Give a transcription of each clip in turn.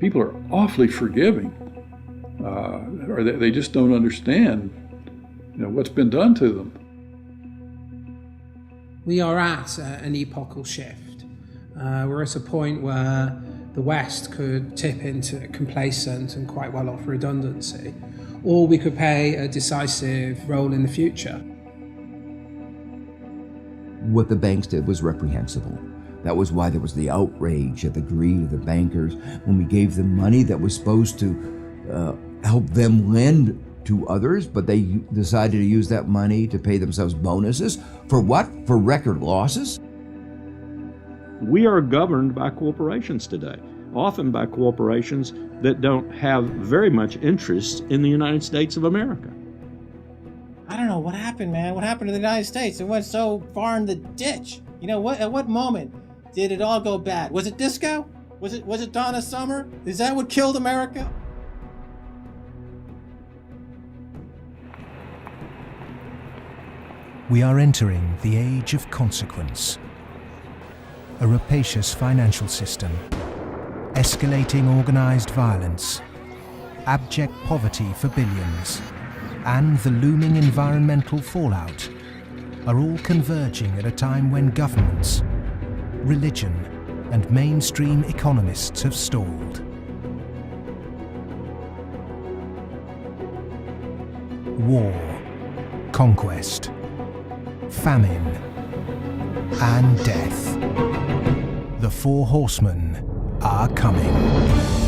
People are awfully forgiving, or they just don't understand, what's been done to them. We are at an epochal shift. We're at a point where the West could tip into complacent and quite well-off redundancy, or we could play a decisive role in the future. What the banks did was reprehensible. That was why there was the outrage at the greed of the bankers when we gave them money that was supposed to help them lend to others, but they decided to use that money to pay themselves bonuses. For what? For record losses? We are governed by corporations today, often by corporations that don't have very much interest in the United States of America. I don't know what happened, man. What happened to the United States? It went so far in the ditch. At what moment did it all go bad? Was it disco? Was it Donna Summer? Is that what killed America? We are entering the age of consequence. A rapacious financial system, escalating organized violence, abject poverty for billions, and the looming environmental fallout are all converging at a time when governments, religion, and mainstream economists have stalled. War, conquest, famine, and death. The four horsemen are coming.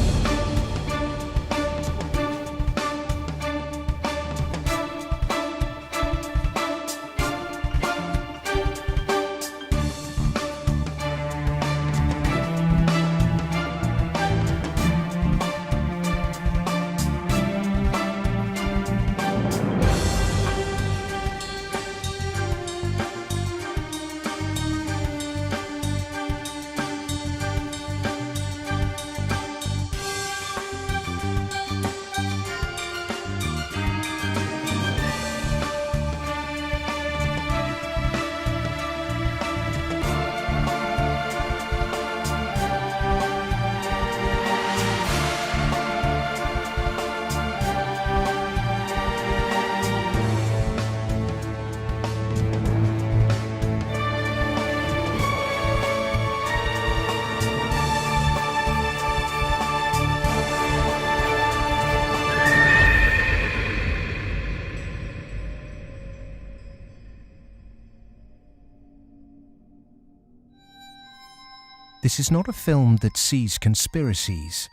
This is not a film that sees conspiracies.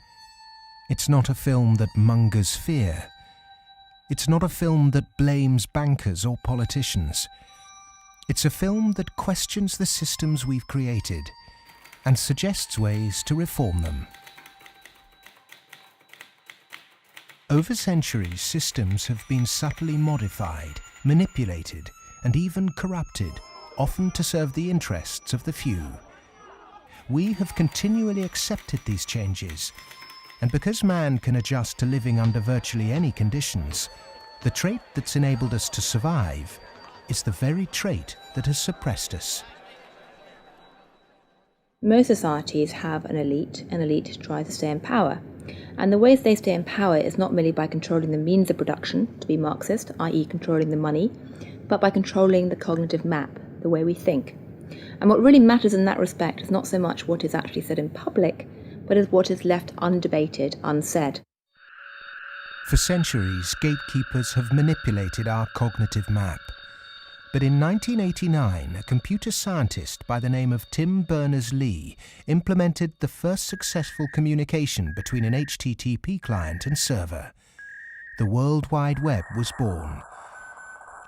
It's not a film that mongers fear. It's not a film that blames bankers or politicians. It's a film that questions the systems we've created and suggests ways to reform them. Over centuries, systems have been subtly modified, manipulated, and even corrupted, often to serve the interests of the few. We have continually accepted these changes, and because man can adjust to living under virtually any conditions, the trait that's enabled us to survive is the very trait that has suppressed us. Most societies have an elite tries to stay in power. And the ways they stay in power is not merely by controlling the means of production, to be Marxist, i.e. controlling the money, but by controlling the cognitive map, the way we think. And what really matters in that respect is not so much what is actually said in public, but is what is left undebated, unsaid. For centuries, gatekeepers have manipulated our cognitive map. But in 1989, a computer scientist by the name of Tim Berners-Lee implemented the first successful communication between an HTTP client and server. The World Wide Web was born.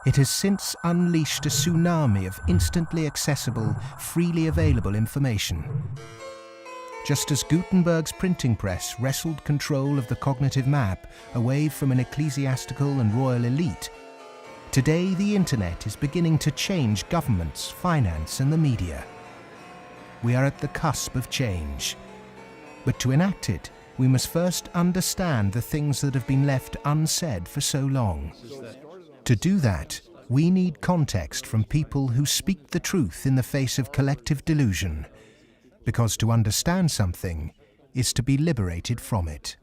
It has since unleashed a tsunami of instantly accessible, freely available information. Just as Gutenberg's printing press wrestled control of the cognitive map away from an ecclesiastical and royal elite, today the internet is beginning to change governments, finance, and the media. We are at the cusp of change. But to enact it, we must first understand the things that have been left unsaid for so long. To do that, we need context from people who speak the truth in the face of collective delusion. Because to understand something, is to be liberated from it.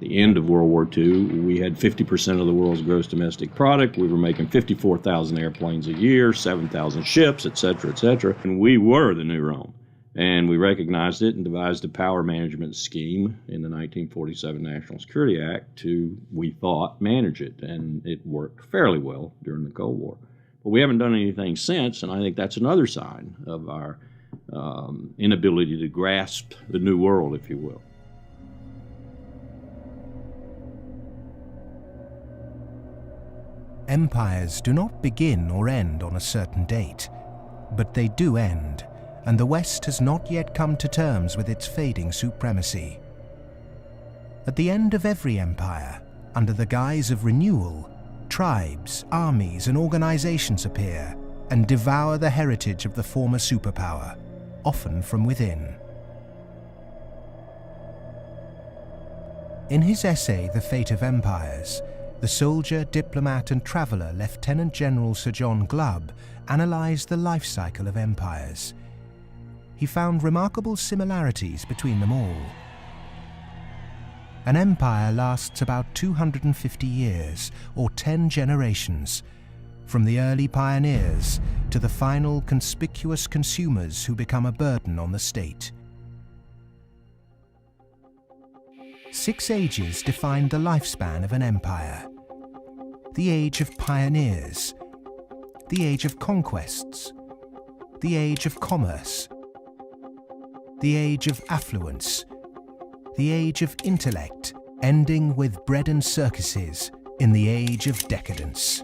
The end of World War II, we had 50% of the world's gross domestic product. We were making 54,000 airplanes a year, 7,000 ships, et cetera, and we were the new Rome. And we recognized it and devised a power management scheme in the 1947 National Security Act to, we thought, manage it. And it worked fairly well during the Cold War. But we haven't done anything since, and I think that's another sign of our inability to grasp the new world, if you will. Empires do not begin or end on a certain date, but they do end, and the West has not yet come to terms with its fading supremacy. At the end of every empire, under the guise of renewal, tribes, armies, and organizations appear and devour the heritage of the former superpower, often from within. In his essay, The Fate of Empires, the soldier, diplomat, and traveller Lieutenant General Sir John Glubb analysed the life cycle of empires. He found remarkable similarities between them all. An empire lasts about 250 years, or 10 generations, from the early pioneers to the final conspicuous consumers who become a burden on the state. 6 ages defined the lifespan of an empire. The age of pioneers, the age of conquests, the age of commerce, the age of affluence, the age of intellect, ending with bread and circuses in the age of decadence.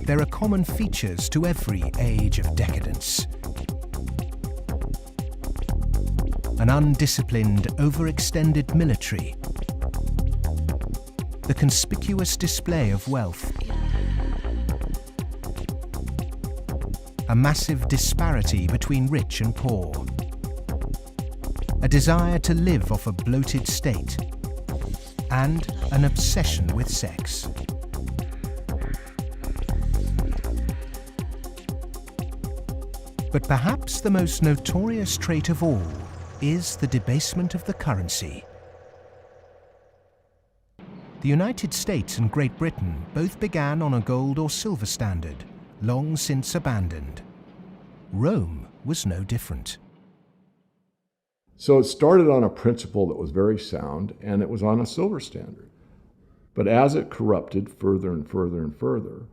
There are common features to every age of decadence. An undisciplined, overextended military, the conspicuous display of wealth, a massive disparity between rich and poor, a desire to live off a bloated state, and an obsession with sex. But perhaps the most notorious trait of all is the debasement of the currency. The United States and Great Britain both began on a gold or silver standard, long since abandoned. Rome was no different. So it started on a principle that was very sound, and it was on a silver standard. But as it corrupted further and further and further,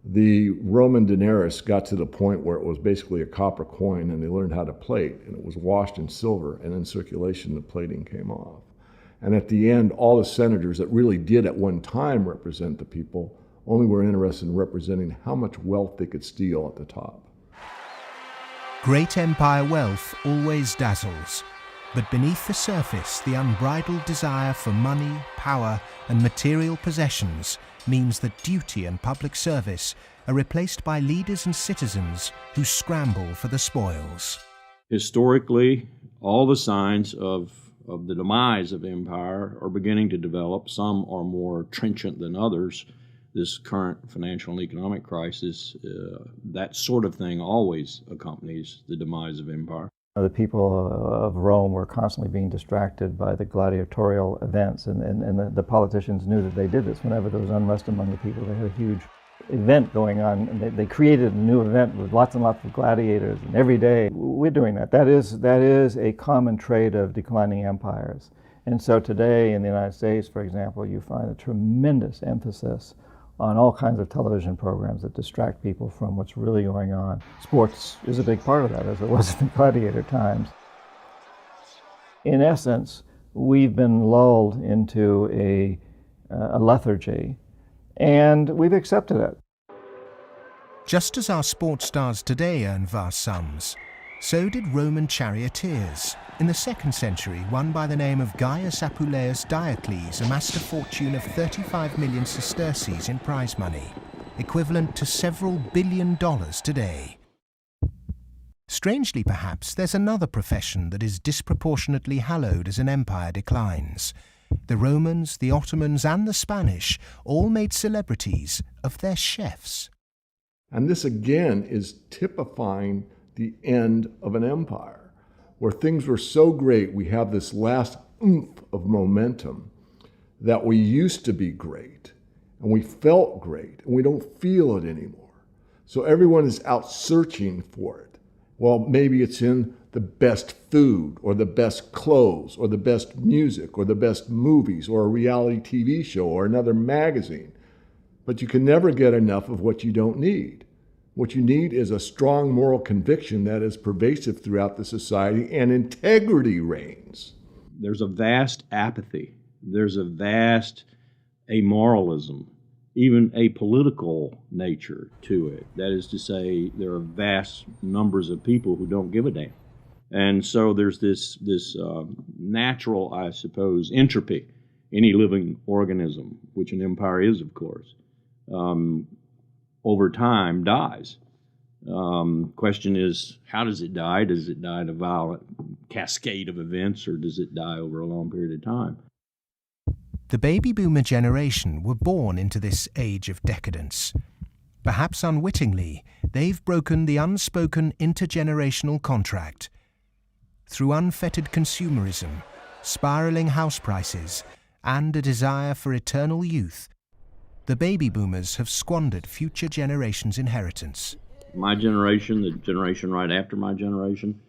the Roman denarius got to the point where it was basically a copper coin, and they learned how to plate, and it was washed in silver, and in circulation the plating came off. And at the end, all the senators that really did at one time represent the people only were interested in representing how much wealth they could steal at the top. Great empire wealth always dazzles, but beneath the surface, the unbridled desire for money, power, and material possessions means that duty and public service are replaced by leaders and citizens who scramble for the spoils. Historically, all the signs of the demise of empire are beginning to develop. Some are more trenchant than others. This current financial and economic crisis, that sort of thing always accompanies the demise of empire. The people of Rome were constantly being distracted by the gladiatorial events, and the politicians knew that they did this. Whenever there was unrest among the people, they had a huge event going on, and they created a new event with lots and lots of gladiators, and every day we're doing that. That is a common trait of declining empires. And so today in the United States, for example, you find a tremendous emphasis on all kinds of television programs that distract people from what's really going on. Sports is a big part of that, as it was in the gladiator times. In essence, we've been lulled into a lethargy, and we've accepted it. Just as our sports stars today earn vast sums, so did Roman charioteers. In the 2nd century, one by the name of Gaius Apuleius Diocles amassed a fortune of 35 million sesterces in prize money, equivalent to several $1 billion today. Strangely perhaps, there's another profession that is disproportionately hallowed as an empire declines. The Romans, the Ottomans and the Spanish all made celebrities of their chefs. And this again is typifying the end of an empire, where things were so great, we have this last oomph of momentum that we used to be great, and we felt great, and we don't feel it anymore. So everyone is out searching for it. Well, maybe it's in the best food, or the best clothes, or the best music, or the best movies, or a reality TV show, or another magazine. But you can never get enough of what you don't need. What you need is a strong moral conviction that is pervasive throughout the society, and integrity reigns. There's a vast apathy. There's a vast amoralism, even a political nature to it. That is to say, there are vast numbers of people who don't give a damn. And so there's this natural, I suppose, entropy. Any living organism, which an empire is, of course, over time dies. Question is, how does it die? Does it die in a violent cascade of events, or does it die over a long period of time? The baby boomer generation were born into this age of decadence. Perhaps unwittingly, they've broken the unspoken intergenerational contract. Through unfettered consumerism, spiraling house prices, and a desire for eternal youth, the baby boomers have squandered future generations' inheritance. My generation, the generation right after my generation,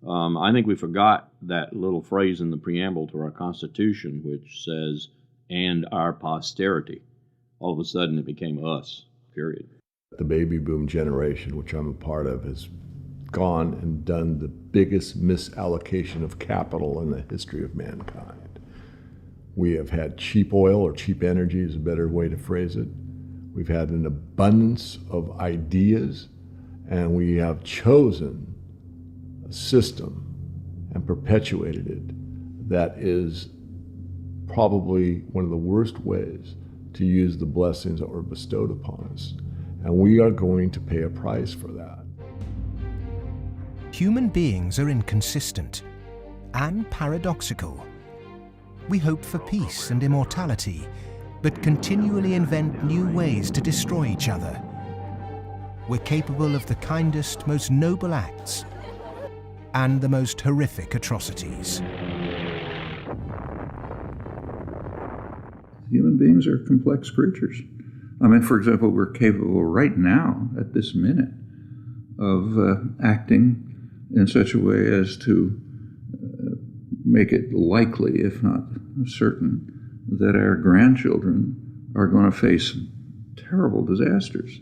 I think we forgot that little phrase in the preamble to our Constitution, which says, and our posterity. All of a sudden it became us, period. The baby boom generation, which I'm a part of, has gone and done the biggest misallocation of capital in the history of mankind. We have had cheap oil, or cheap energy is a better way to phrase it. We've had an abundance of ideas, and we have chosen a system and perpetuated it that is probably one of the worst ways to use the blessings that were bestowed upon us. And we are going to pay a price for that. Human beings are inconsistent and paradoxical. We hope for peace and immortality, but continually invent new ways to destroy each other. We're capable of the kindest, most noble acts and the most horrific atrocities. Human beings are complex creatures. I mean, for example, we're capable right now, at this minute, of acting in such a way as to make it likely, if not certain, that our grandchildren are going to face terrible disasters.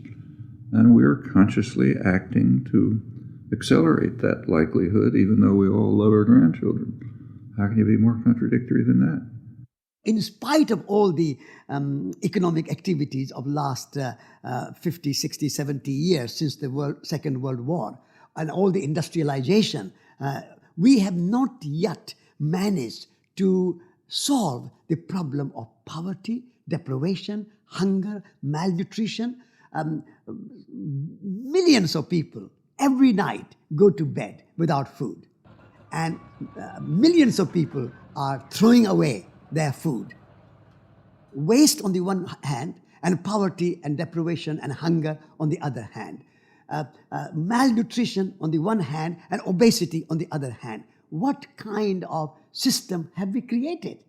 And we're consciously acting to accelerate that likelihood, even though we all love our grandchildren. How can you be more contradictory than that? In spite of all the economic activities of last 50, 60, 70 years since the Second World War, and all the industrialization, we have not yet managed to solve the problem of poverty, deprivation, hunger, malnutrition. Millions of people every night go to bed without food, and millions of people are throwing away their food. Waste on the one hand, and poverty and deprivation and hunger on the other hand. Malnutrition on the one hand, and obesity on the other hand. What kind of system have we created?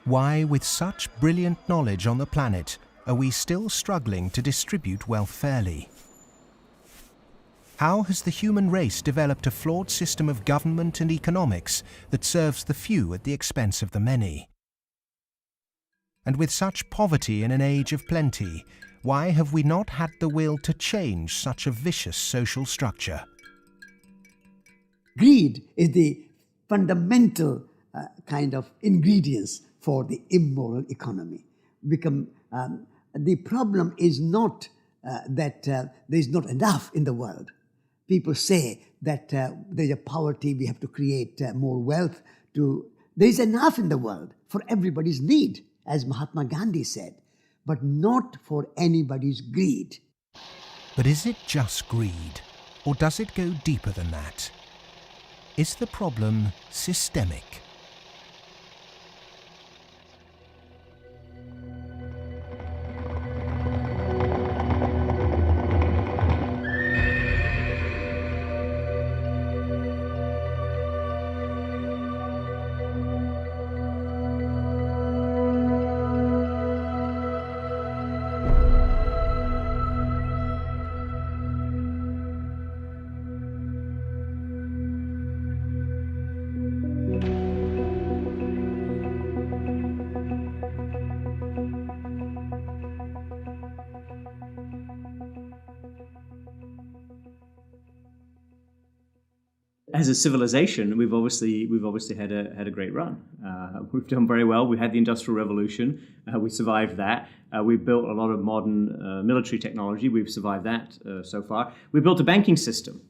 Why, with such brilliant knowledge on the planet, are we still struggling to distribute wealth fairly? How has the human race developed a flawed system of government and economics that serves the few at the expense of the many? And with such poverty in an age of plenty, why have we not had the will to change such a vicious social structure? Greed is the fundamental kind of ingredients for the immoral economy. The problem is not that there's not enough in the world. People say that there's a poverty, we have to create more wealth. There's enough in the world for everybody's need, as Mahatma Gandhi said, but not for anybody's greed. But is it just greed, or does it go deeper than that? Is the problem systemic? As a civilization, we've obviously had a great run. We've done very well. We had the Industrial Revolution. We survived that. We built a lot of modern military technology. We've survived that so far. We built a banking system,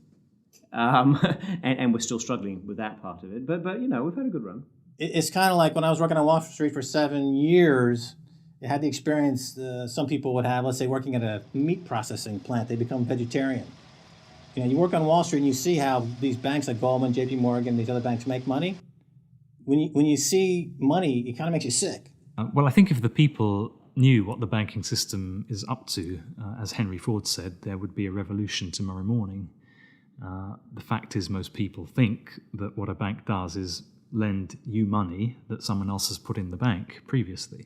and we're still struggling with that part of it. But we've had a good run. It's kind of like when I was working on Wall Street for 7 years. I had the experience some people would have. Let's say working at a meat processing plant, they become vegetarian. You work on Wall Street and you see how these banks like Goldman, JP Morgan, these other banks make money. When you see money, it kind of makes you sick. Well, I think if the people knew what the banking system is up to, as Henry Ford said, there would be a revolution tomorrow morning. The fact is most people think that what a bank does is lend you money that someone else has put in the bank previously.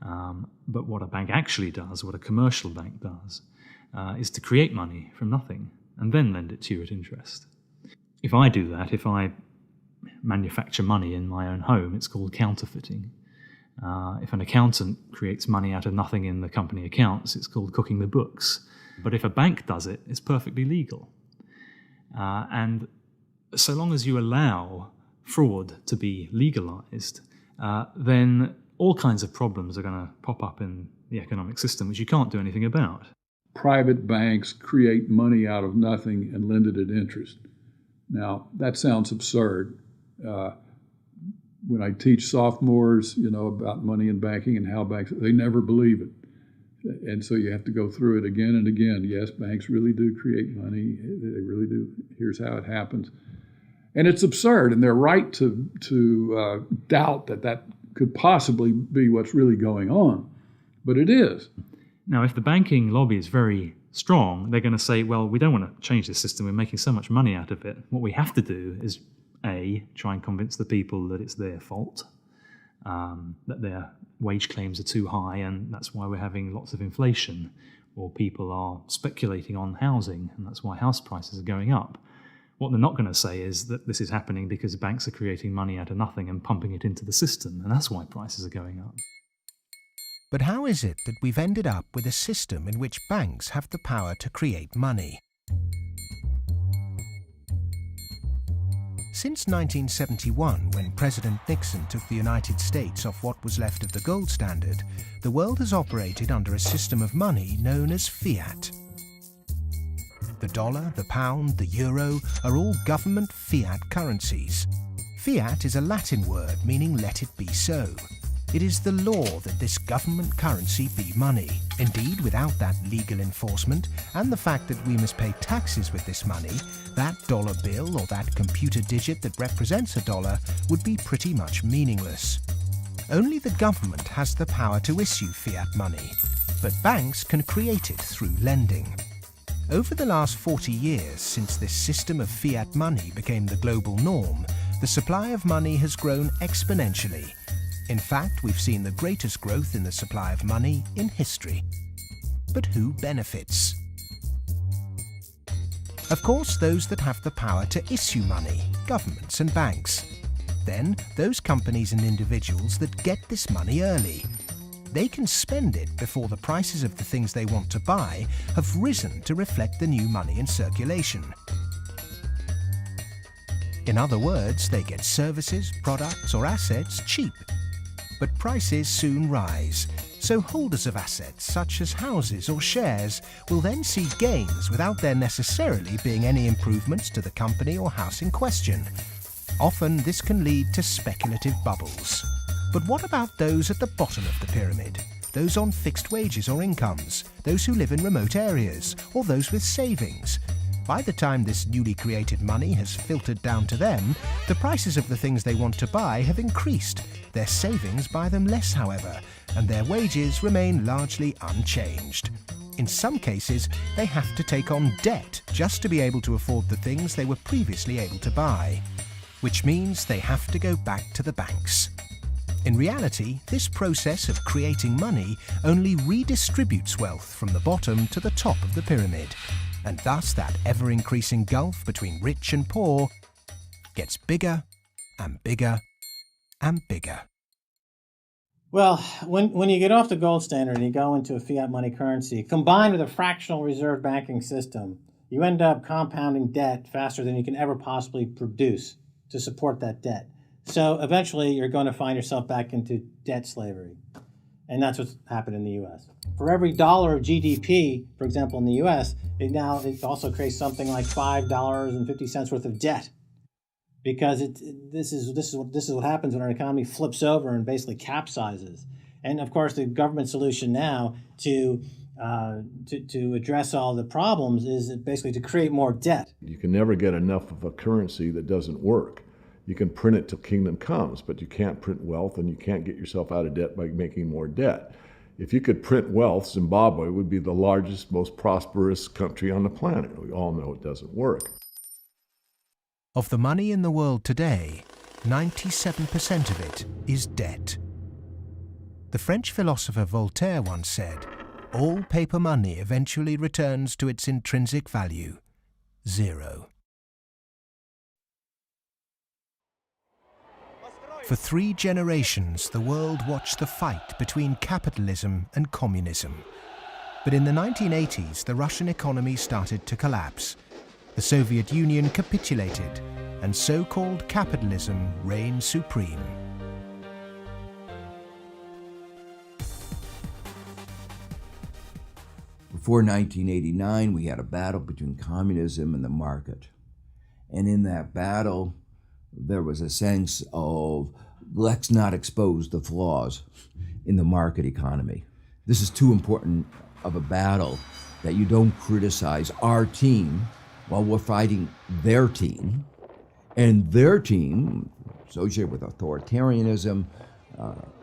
But what a bank actually does, what a commercial bank does, is to create money from nothing and then lend it to you at interest. If I do that, if I manufacture money in my own home, it's called counterfeiting. If an accountant creates money out of nothing in the company accounts, it's called cooking the books. But if a bank does it, it's perfectly legal. And so long as you allow fraud to be legalized, then all kinds of problems are going to pop up in the economic system, which you can't do anything about. Private banks create money out of nothing and lend it at interest. Now, that sounds absurd. When I teach sophomores, about money and banking and how banks, they never believe it. And so you have to go through it again and again. Yes, banks really do create money. They really do. Here's how it happens. And it's absurd, and they're right to doubt that could possibly be what's really going on. But it is. Now, if the banking lobby is very strong, they're going to say, well, we don't want to change the system. We're making so much money out of it. What we have to do is, A, try and convince the people that it's their fault, that their wage claims are too high, and that's why we're having lots of inflation, or people are speculating on housing, and that's why house prices are going up. What they're not going to say is that this is happening because banks are creating money out of nothing and pumping it into the system, and that's why prices are going up. But how is it that we've ended up with a system in which banks have the power to create money? Since 1971, when President Nixon took the United States off what was left of the gold standard, the world has operated under a system of money known as fiat. The dollar, the pound, the euro are all government fiat currencies. Fiat is a Latin word meaning let it be so. It is the law that this government currency be money. Indeed, without that legal enforcement and the fact that we must pay taxes with this money, that dollar bill or that computer digit that represents a dollar would be pretty much meaningless. Only the government has the power to issue fiat money, but banks can create it through lending. Over the last 40 years, since this system of fiat money became the global norm, the supply of money has grown exponentially. In fact, we've seen the greatest growth in the supply of money in history. But who benefits? Of course, those that have the power to issue money, governments and banks. Then, those companies and individuals that get this money early. They can spend it before the prices of the things they want to buy have risen to reflect the new money in circulation. In other words, they get services, products or assets cheap. But prices soon rise, So holders of assets such as houses or shares will then see gains without there necessarily being any improvements to the company or house in question. Often this can lead to speculative bubbles. But what about those at the bottom of the pyramid? Those on fixed wages or incomes, those who live in remote areas, or those with savings? By the time this newly created money has filtered down to them, the prices of the things they want to buy have increased. Their savings buy them less, however, and their wages remain largely unchanged. In some cases, they have to take on debt just to be able to afford the things they were previously able to buy, which means they have to go back to the banks. In reality, this process of creating money only redistributes wealth from the bottom to the top of the pyramid, and thus that ever-increasing gulf between rich and poor gets bigger and bigger and bigger. Well, when you get off the gold standard and you go into a fiat money currency, combined with a fractional reserve banking system, you end up compounding debt faster than you can ever possibly produce to support that debt. So eventually you're going to find yourself back into debt slavery. And that's what's happened in the U.S. For every dollar of GDP, for example, in the U.S., it also creates something like $5.50 worth of debt. Because this is what happens when our economy flips over and basically capsizes. And of course, the government solution now to address all the problems is basically to create more debt. You can never get enough of a currency that doesn't work. You can print it till kingdom comes, but you can't print wealth, and you can't get yourself out of debt by making more debt. If you could print wealth, Zimbabwe would be the largest, most prosperous country on the planet. We all know it doesn't work. Of the money in the world today, 97% of it is debt. The French philosopher Voltaire once said, "All paper money eventually returns to its intrinsic value, zero." For 3 generations, the world watched the fight between capitalism and communism. But in the 1980s, the Russian economy started to collapse. The Soviet Union capitulated, and so-called capitalism reigned supreme. Before 1989, we had a battle between communism and the market. And in that battle, there was a sense of, let's not expose the flaws in the market economy. This is too important of a battle that you don't criticize our team while we're fighting their team. And their team, associated with authoritarianism,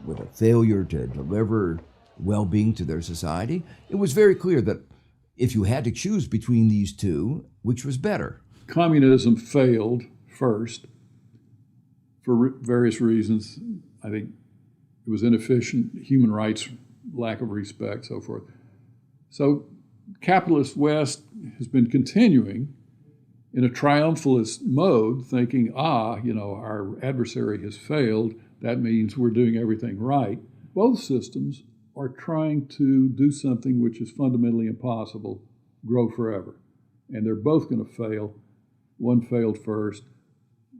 with a failure to deliver well-being to their society, it was very clear that if you had to choose between these two, which was better? Communism failed first for various reasons. I think it was inefficient, human rights, lack of respect, so forth. So capitalist West has been continuing in a triumphalist mode, thinking, our adversary has failed. That means we're doing everything right. Both systems are trying to do something which is fundamentally impossible, grow forever. And they're both going to fail. One failed first.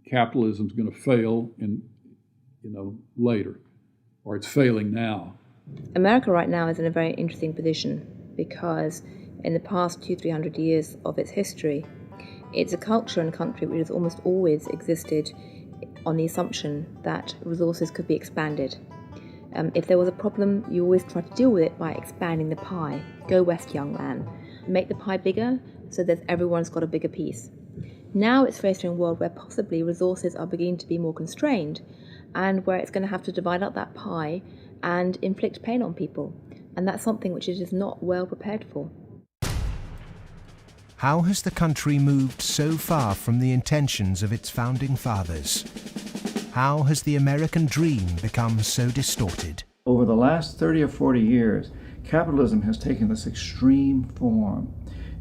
Capitalism's going to fail later, or it's failing now. America right now is in a very interesting position because in the past 200-300 years of its history, it's a culture and a country which has almost always existed on the assumption that resources could be expanded. If there was a problem, you always try to deal with it by expanding the pie. Go west, young man. Make the pie bigger so that everyone's got a bigger piece. Now it's faced in a world where possibly resources are beginning to be more constrained and where it's going to have to divide up that pie and inflict pain on people. And that's something which it is not well prepared for. How has the country moved so far from the intentions of its founding fathers? How has the American dream become so distorted? Over the last 30 or 40 years, capitalism has taken this extreme form.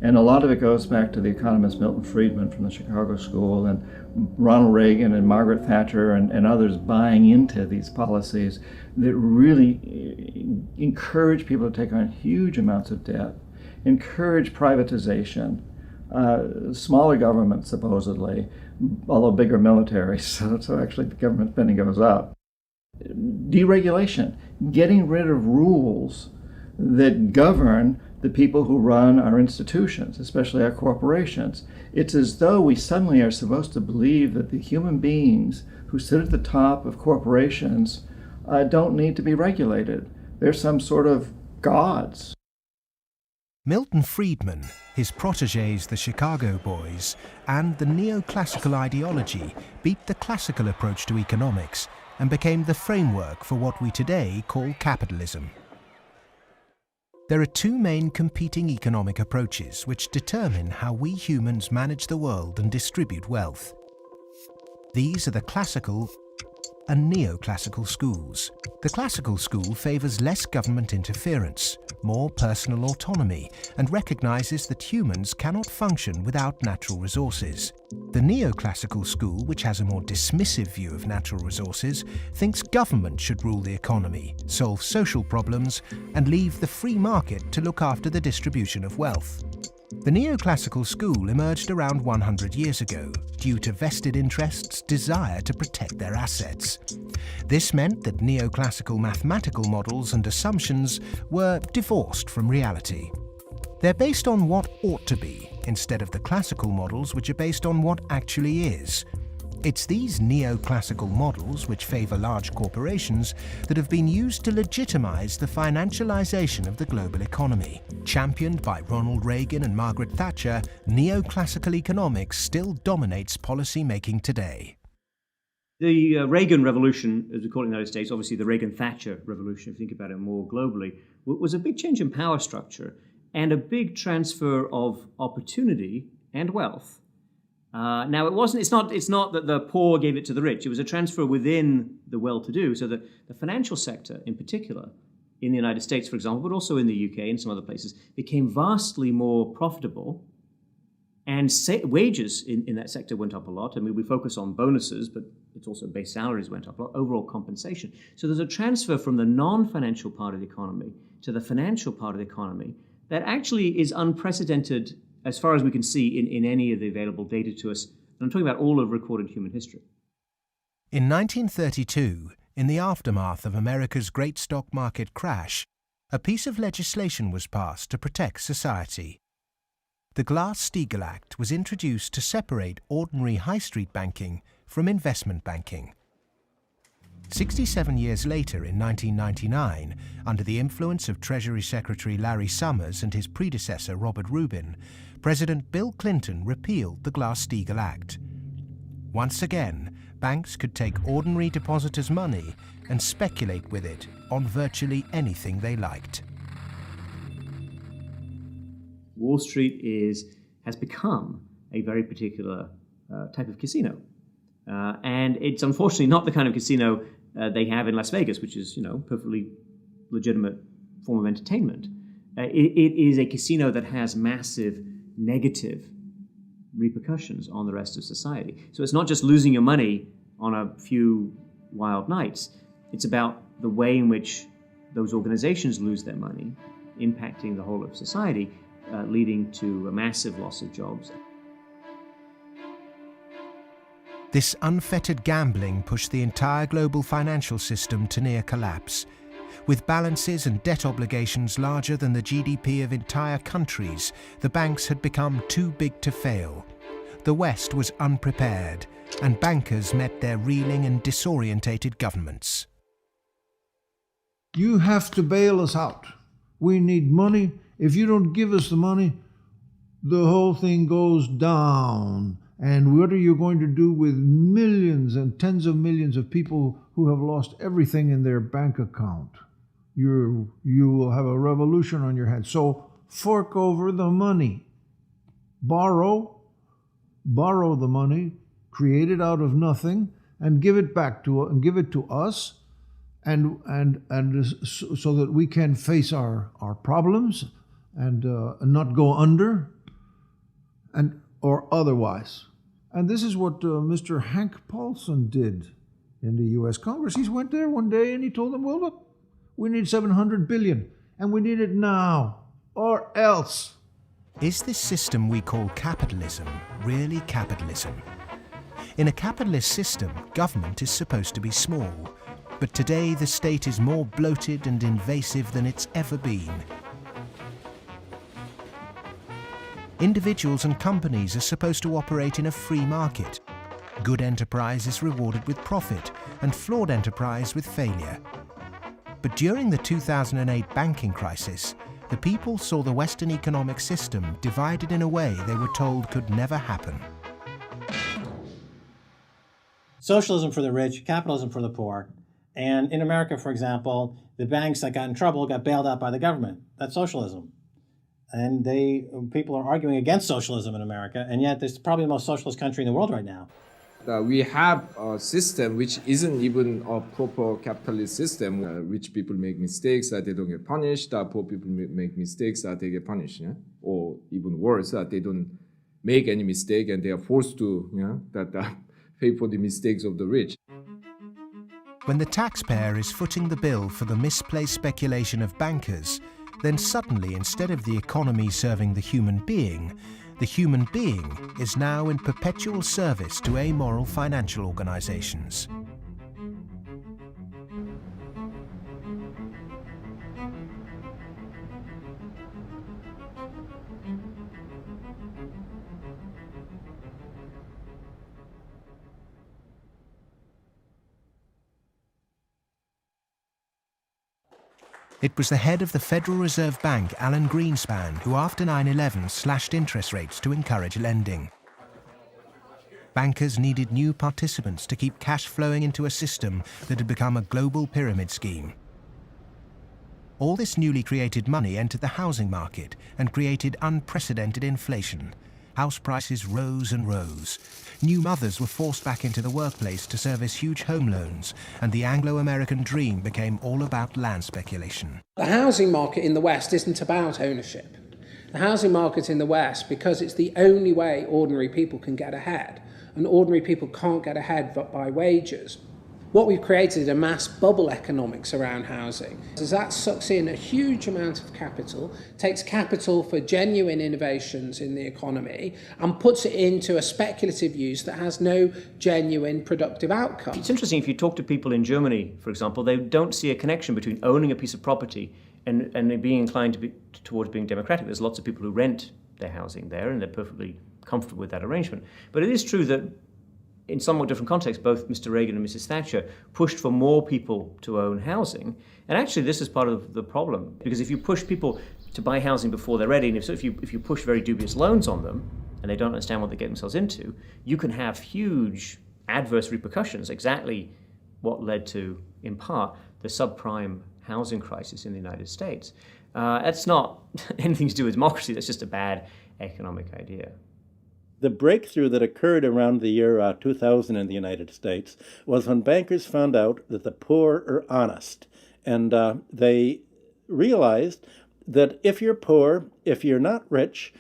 And a lot of it goes back to the economist Milton Friedman from the Chicago School and Ronald Reagan and Margaret Thatcher and others buying into these policies that really encourage people to take on huge amounts of debt, encourage privatization, smaller government supposedly, although bigger military, so actually the government spending goes up. deregulation, getting rid of rules that govern the people who run our institutions, especially our corporations. It's as though we suddenly are supposed to believe that the human beings who sit at the top of corporations don't need to be regulated. They're some sort of gods. Milton Friedman, his protégés the Chicago Boys, and the neoclassical ideology beat the classical approach to economics and became the framework for what we today call capitalism. There are two main competing economic approaches which determine how we humans manage the world and distribute wealth. These are the classical and neoclassical schools. The classical school favours less government interference, more personal autonomy, and recognises that humans cannot function without natural resources. The neoclassical school, which has a more dismissive view of natural resources, thinks government should rule the economy, solve social problems, and leave the free market to look after the distribution of wealth. The neoclassical school emerged around 100 years ago due to vested interests' desire to protect their assets. This meant that neoclassical mathematical models and assumptions were divorced from reality. They're based on what ought to be, instead of the classical models which are based on what actually is. It's these neoclassical models, which favour large corporations, that have been used to legitimise the financialisation of the global economy. Championed by Ronald Reagan and Margaret Thatcher, neoclassical economics still dominates policy-making today. The Reagan Revolution, as we call it in the United States, obviously the Reagan-Thatcher Revolution, if you think about it more globally, was a big change in power structure and a big transfer of opportunity and wealth. Now, it's not that the poor gave it to the rich. It was a transfer within the well-to-do, so that the financial sector in particular, in the United States, for example, but also in the UK and some other places, became vastly more profitable, and wages in that sector went up a lot. I mean, we focus on bonuses, but it's also base salaries went up a lot, overall compensation. So there's a transfer from the non-financial part of the economy to the financial part of the economy that actually is unprecedented as far as we can see in any of the available data to us. And I'm talking about all of recorded human history. In 1932, in the aftermath of America's great stock market crash, a piece of legislation was passed to protect society. The Glass-Steagall Act was introduced to separate ordinary high street banking from investment banking. 67 years later, in 1999, under the influence of Treasury Secretary Larry Summers and his predecessor Robert Rubin, President Bill Clinton repealed the Glass-Steagall Act. Once again, banks could take ordinary depositors' money and speculate with it on virtually anything they liked. Wall Street has become a very particular type of casino. And it's unfortunately not the kind of casino they have in Las Vegas, which is, perfectly legitimate form of entertainment. It is a casino that has massive negative repercussions on the rest of society. So it's not just losing your money on a few wild nights. It's about the way in which those organizations lose their money, impacting the whole of society, leading to a massive loss of jobs. This unfettered gambling pushed the entire global financial system to near collapse. With balances and debt obligations larger than the GDP of entire countries, the banks had become too big to fail. The West was unprepared, and bankers met their reeling and disorientated governments. You have to bail us out. We need money. If you don't give us the money, the whole thing goes down. And what are you going to do with millions and tens of millions of people who have lost everything in their bank account? You will have a revolution on your hands. So fork over the money. Borrow the money, create it out of nothing, and give it back to us, and so that we can face our problems and not go under, or otherwise. And this is what Mr. Hank Paulson did in the U.S. Congress. He went there one day and he told them, well, look, we need $700 billion, and we need it now, or else. Is this system we call capitalism really capitalism? In a capitalist system, government is supposed to be small. But today the state is more bloated and invasive than it's ever been. Individuals and companies are supposed to operate in a free market. Good enterprise is rewarded with profit and flawed enterprise with failure. But during the 2008 banking crisis, the people saw the Western economic system divided in a way they were told could never happen. Socialism for the rich, capitalism for the poor. And in America, for example, the banks that got in trouble got bailed out by the government. That's socialism. And people are arguing against socialism in America, and yet it's probably the most socialist country in the world right now. We have a system which isn't even a proper capitalist system. Rich people make mistakes that they don't get punished. Poor people make mistakes that they get punished. Yeah? Or even worse, that they don't make any mistake and they are forced to pay for the mistakes of the rich. When the taxpayer is footing the bill for the misplaced speculation of bankers, then suddenly, instead of the economy serving the human being is now in perpetual service to amoral financial organizations. It was the head of the Federal Reserve Bank, Alan Greenspan, who after 9/11 slashed interest rates to encourage lending. Bankers needed new participants to keep cash flowing into a system that had become a global pyramid scheme. All this newly created money entered the housing market and created unprecedented inflation. House prices rose and rose. New mothers were forced back into the workplace to service huge home loans, and the Anglo-American dream became all about land speculation. The housing market in the West isn't about ownership. The housing market in the West, because it's the only way ordinary people can get ahead, and ordinary people can't get ahead but by wages. What we've created is a mass bubble economics around housing. As that sucks in a huge amount of capital, takes capital for genuine innovations in the economy, and puts it into a speculative use that has no genuine productive outcome. It's interesting, if you talk to people in Germany, for example, they don't see a connection between owning a piece of property and being inclined towards being democratic. There's lots of people who rent their housing there, and they're perfectly comfortable with that arrangement. But it is true that in somewhat different contexts, both Mr. Reagan and Mrs. Thatcher pushed for more people to own housing. And actually, this is part of the problem, because if you push people to buy housing before they're ready, and if you push very dubious loans on them, and they don't understand what they get themselves into, you can have huge adverse repercussions, exactly what led to, in part, the subprime housing crisis in the United States. That's not anything to do with democracy, that's just a bad economic idea. The breakthrough that occurred around the year 2000 in the United States was when bankers found out that the poor are honest. And they realized that if you're poor, if you're not rich,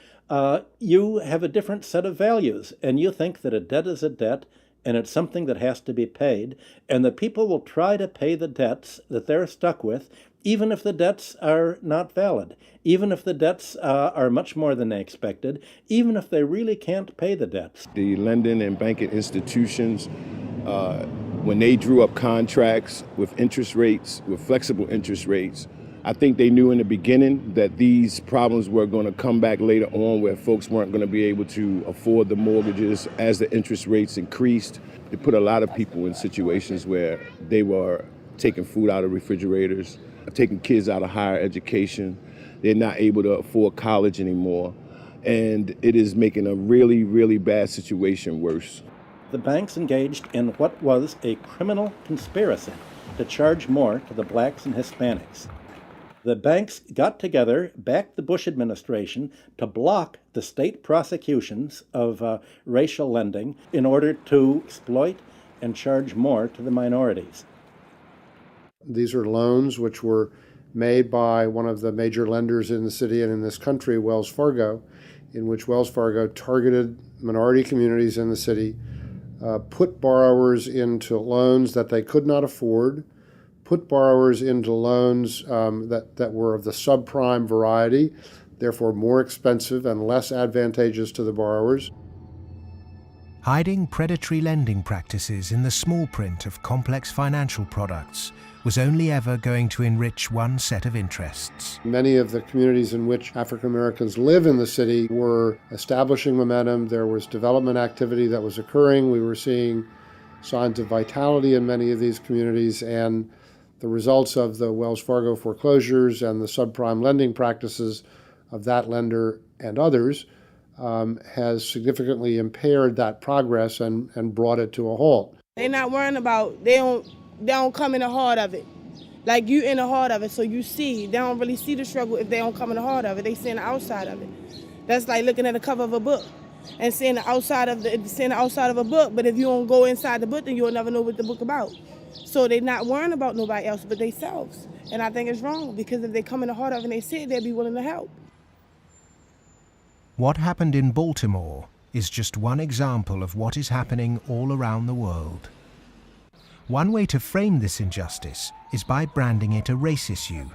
you have a different set of values. And you think that a debt is a debt, and it's something that has to be paid. And that people will try to pay the debts that they're stuck with, even if the debts are not valid, even if the debts are much more than they expected, even if they really can't pay the debts. The lending and banking institutions, when they drew up contracts with interest rates, with flexible interest rates, I think they knew in the beginning that these problems were going to come back later on, where folks weren't going to be able to afford the mortgages as the interest rates increased. It put a lot of people in situations where they were taking food out of refrigerators, taking kids out of higher education. They're not able to afford college anymore. And it is making a really, really bad situation worse. The banks engaged in what was a criminal conspiracy to charge more to the blacks and Hispanics. The banks got together, backed the Bush administration to block the state prosecutions of racial lending in order to exploit and charge more to the minorities. These are loans which were made by one of the major lenders in the city and in this country, Wells Fargo, in which Wells Fargo targeted minority communities in the city, put borrowers into loans that they could not afford, put borrowers into loans that were of the subprime variety, therefore more expensive and less advantageous to the borrowers. Hiding predatory lending practices in the small print of complex financial products was only ever going to enrich one set of interests. Many of the communities in which African Americans live in the city were establishing momentum. There was development activity that was occurring. We were seeing signs of vitality in many of these communities, and the results of the Wells Fargo foreclosures and the subprime lending practices of that lender and others has significantly impaired that progress and brought it to a halt. They're not worrying about, they don't come in the heart of it. Like you in the heart of it, so you see. They don't really see the struggle if they don't come in the heart of it. They see the outside of it. That's like looking at the cover of a book and seeing the outside of a book, but if you don't go inside the book, then you'll never know what the book about. So they're not worrying about nobody else but themselves. And I think it's wrong, because if they come in the heart of it and they see it, they'll be willing to help. What happened in Baltimore is just one example of what is happening all around the world. One way to frame this injustice is by branding it a race issue.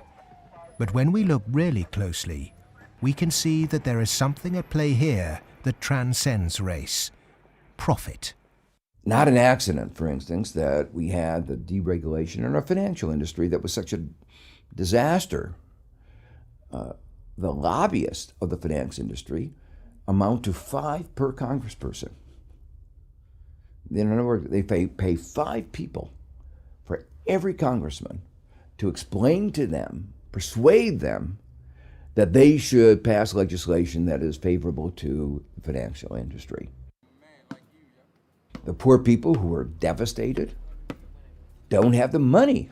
But when we look really closely, we can see that there is something at play here that transcends race: profit. Not an accident, for instance, that we had the deregulation in our financial industry that was such a disaster. The lobbyists of the finance industry amount to 5 per congressperson. In other words, they pay 5 people for every congressman to explain to them, persuade them, that they should pass legislation that is favorable to the financial industry. The poor people who are devastated don't have the money.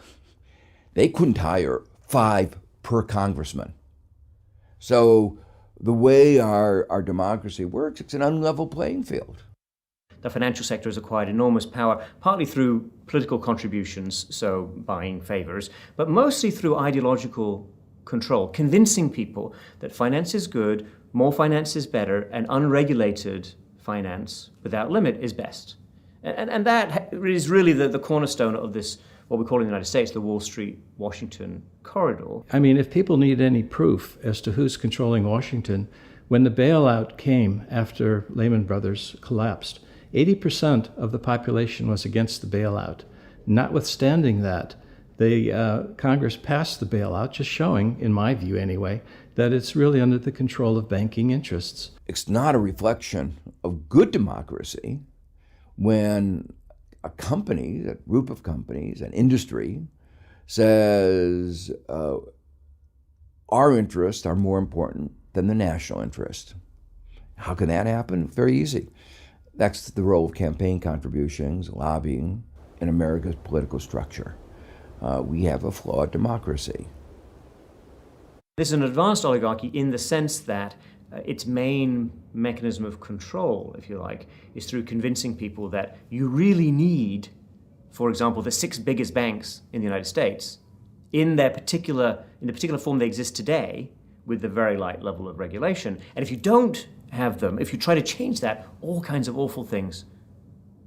They couldn't hire 5 per congressman. So the way our democracy works, it's an unlevel playing field. The financial sector has acquired enormous power, partly through political contributions, so buying favors, but mostly through ideological control, convincing people that finance is good, more finance is better, and unregulated finance without limit is best. And that is really the cornerstone of this, what we call in the United States, the Wall Street-Washington corridor. I mean, if people need any proof as to who's controlling Washington, when the bailout came after Lehman Brothers collapsed, 80% of the population was against the bailout. Notwithstanding that, the Congress passed the bailout, just showing, in my view anyway, that it's really under the control of banking interests. It's not a reflection of good democracy when a company, a group of companies, an industry, says our interests are more important than the national interest. How can that happen? Very easy. That's the role of campaign contributions, lobbying, in America's political structure. We have a flawed democracy. This is an advanced oligarchy in the sense that its main mechanism of control, if you like, is through convincing people that you really need, for example, the 6 biggest banks in the United States in the particular form they exist today, with the very light level of regulation. And if you don't have them, if you try to change that, all kinds of awful things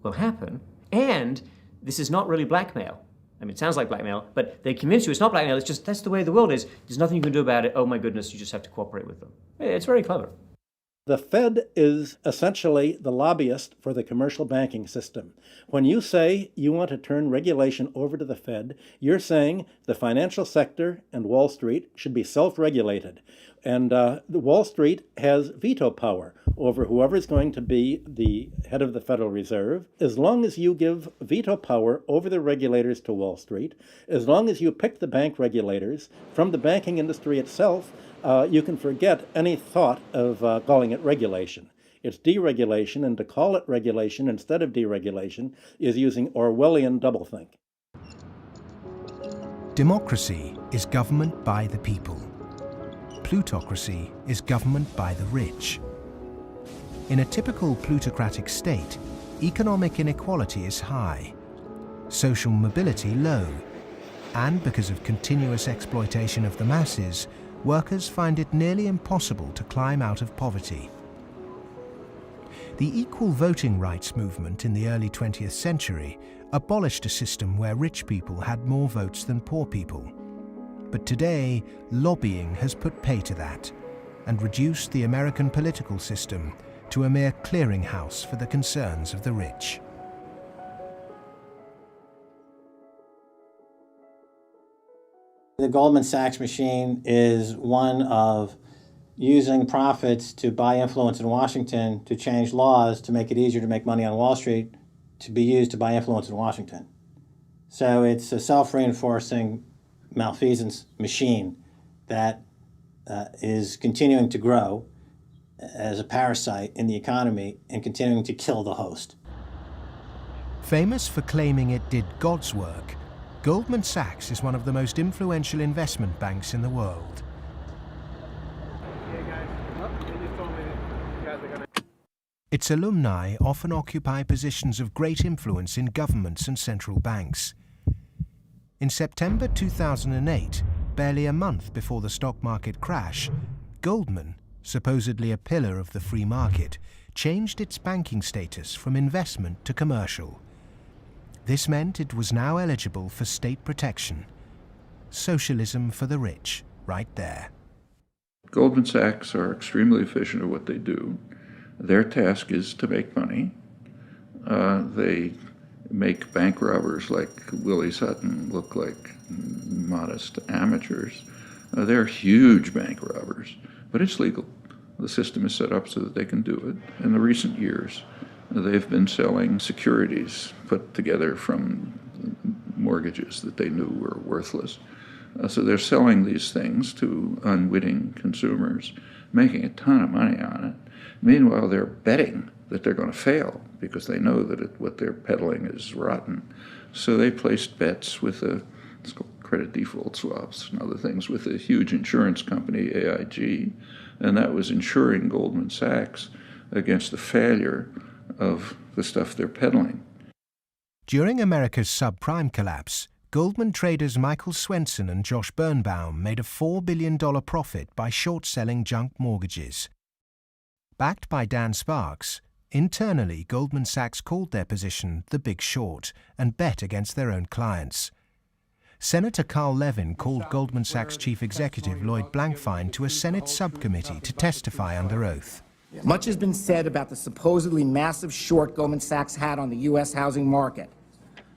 will happen. And this is not really blackmail. I mean, it sounds like blackmail, but they convince you it's not blackmail, it's just that's the way the world is. There's nothing you can do about it. Oh my goodness, you just have to cooperate with them. It's very clever. The Fed is essentially the lobbyist for the commercial banking system. When you say you want to turn regulation over to the Fed, you're saying the financial sector and Wall Street should be self-regulated. And Wall Street has veto power over whoever is going to be the head of the Federal Reserve. As long as you give veto power over the regulators to Wall Street, as long as you pick the bank regulators from the banking industry itself, you can forget any thought of calling it regulation. It's deregulation, and to call it regulation instead of deregulation is using Orwellian doublethink. Democracy is government by the people. Plutocracy is government by the rich. In a typical plutocratic state, economic inequality is high, social mobility low, and because of continuous exploitation of the masses, workers find it nearly impossible to climb out of poverty. The equal voting rights movement in the early 20th century abolished a system where rich people had more votes than poor people. But today, lobbying has put pay to that and reduced the American political system to a mere clearinghouse for the concerns of the rich. The Goldman Sachs machine is one of using profits to buy influence in Washington to change laws to make it easier to make money on Wall Street to be used to buy influence in Washington. So it's a self-reinforcing malfeasance machine that is continuing to grow as a parasite in the economy and continuing to kill the host. Famous for claiming it did God's work, Goldman Sachs is one of the most influential investment banks in the world. Its alumni often occupy positions of great influence in governments and central banks. In September 2008, barely a month before the stock market crash, Goldman, supposedly a pillar of the free market, changed its banking status from investment to commercial. This meant it was now eligible for state protection. Socialism for the rich, right there. Goldman Sachs are extremely efficient at what they do. Their task is to make money. They make bank robbers like Willie Sutton look like modest amateurs. They're huge bank robbers, but it's legal. The system is set up so that they can do it. In the recent years, they've been selling securities put together from mortgages that they knew were worthless. So they're selling these things to unwitting consumers, making a ton of money on it. Meanwhile, they're betting that they're going to fail because they know that what they're peddling is rotten. So they placed bets with it's called credit default swaps and other things with a huge insurance company, AIG, and that was insuring Goldman Sachs against the failure of the stuff they're peddling. During America's subprime collapse, Goldman traders Michael Swenson and Josh Birnbaum made a $4 billion profit by short-selling junk mortgages. Backed by Dan Sparks, internally Goldman Sachs called their position the Big Short and bet against their own clients. Senator Carl Levin called Goldman Sachs chief executive Lloyd Blankfein to a Senate subcommittee to testify under oath. Much has been said about the supposedly massive short Goldman Sachs had on the U.S. housing market.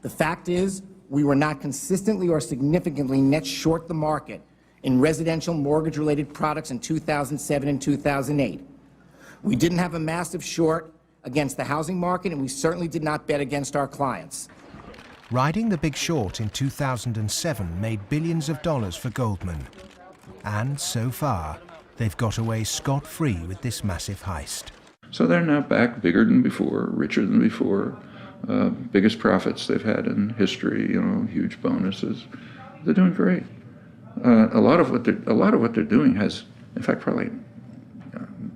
The fact is, we were not consistently or significantly net short the market in residential mortgage-related products in 2007 and 2008. We didn't have a massive short against the housing market, and we certainly did not bet against our clients. Riding the Big Short in 2007 made billions of dollars for Goldman. And so far, they've got away scot-free with this massive heist. So they're now back bigger than before, richer than before, biggest profits they've had in history, huge bonuses. They're doing great. A lot of what they're doing has, in fact, probably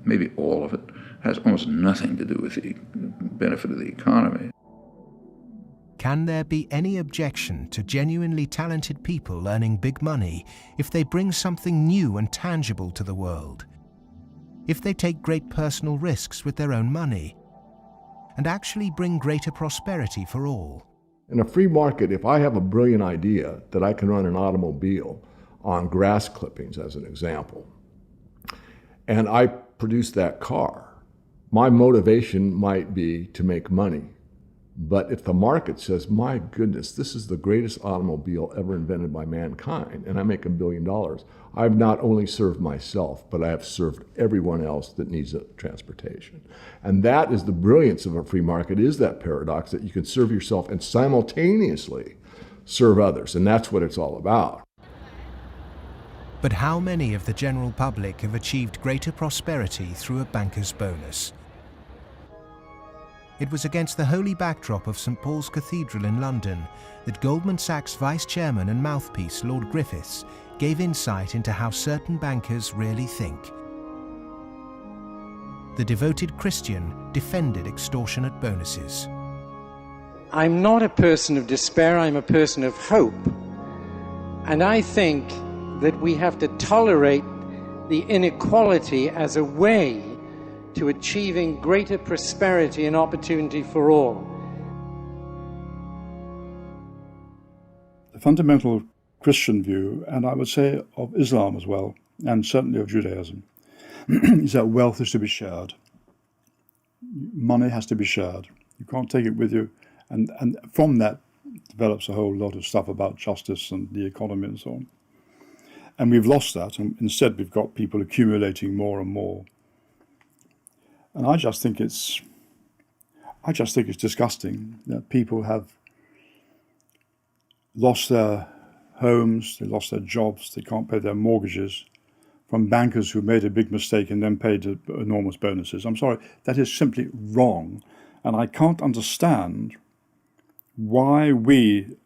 maybe all of it, has almost nothing to do with the benefit of the economy. Can there be any objection to genuinely talented people earning big money if they bring something new and tangible to the world? If they take great personal risks with their own money and actually bring greater prosperity for all? In a free market, if I have a brilliant idea that I can run an automobile on grass clippings, as an example, and I produce that car, my motivation might be to make money. But if the market says, my goodness, this is the greatest automobile ever invented by mankind, and I make $1 billion, I've not only served myself, but I have served everyone else that needs transportation. And that is the brilliance of a free market, is that paradox that you can serve yourself and simultaneously serve others. And that's what it's all about. But how many of the general public have achieved greater prosperity through a banker's bonus? It was against the holy backdrop of St. Paul's Cathedral in London that Goldman Sachs vice chairman and mouthpiece Lord Griffiths gave insight into how certain bankers really think. The devoted Christian defended extortionate bonuses. I'm not a person of despair, I'm a person of hope. And I think that we have to tolerate the inequality as a way to achieving greater prosperity and opportunity for all. The fundamental Christian view, and I would say of Islam as well, and certainly of Judaism, is that wealth is to be shared. money has to be shared. You can't take it with you. And from that develops a whole lot of stuff about justice and the economy and so on. And we've lost that, and instead we've got people accumulating more and more. And I just think it's disgusting that people have lost their homes, they lost their jobs, they can't pay their mortgages from bankers who made a big mistake and then paid enormous bonuses. I'm sorry, that is simply wrong. And I can't understand why we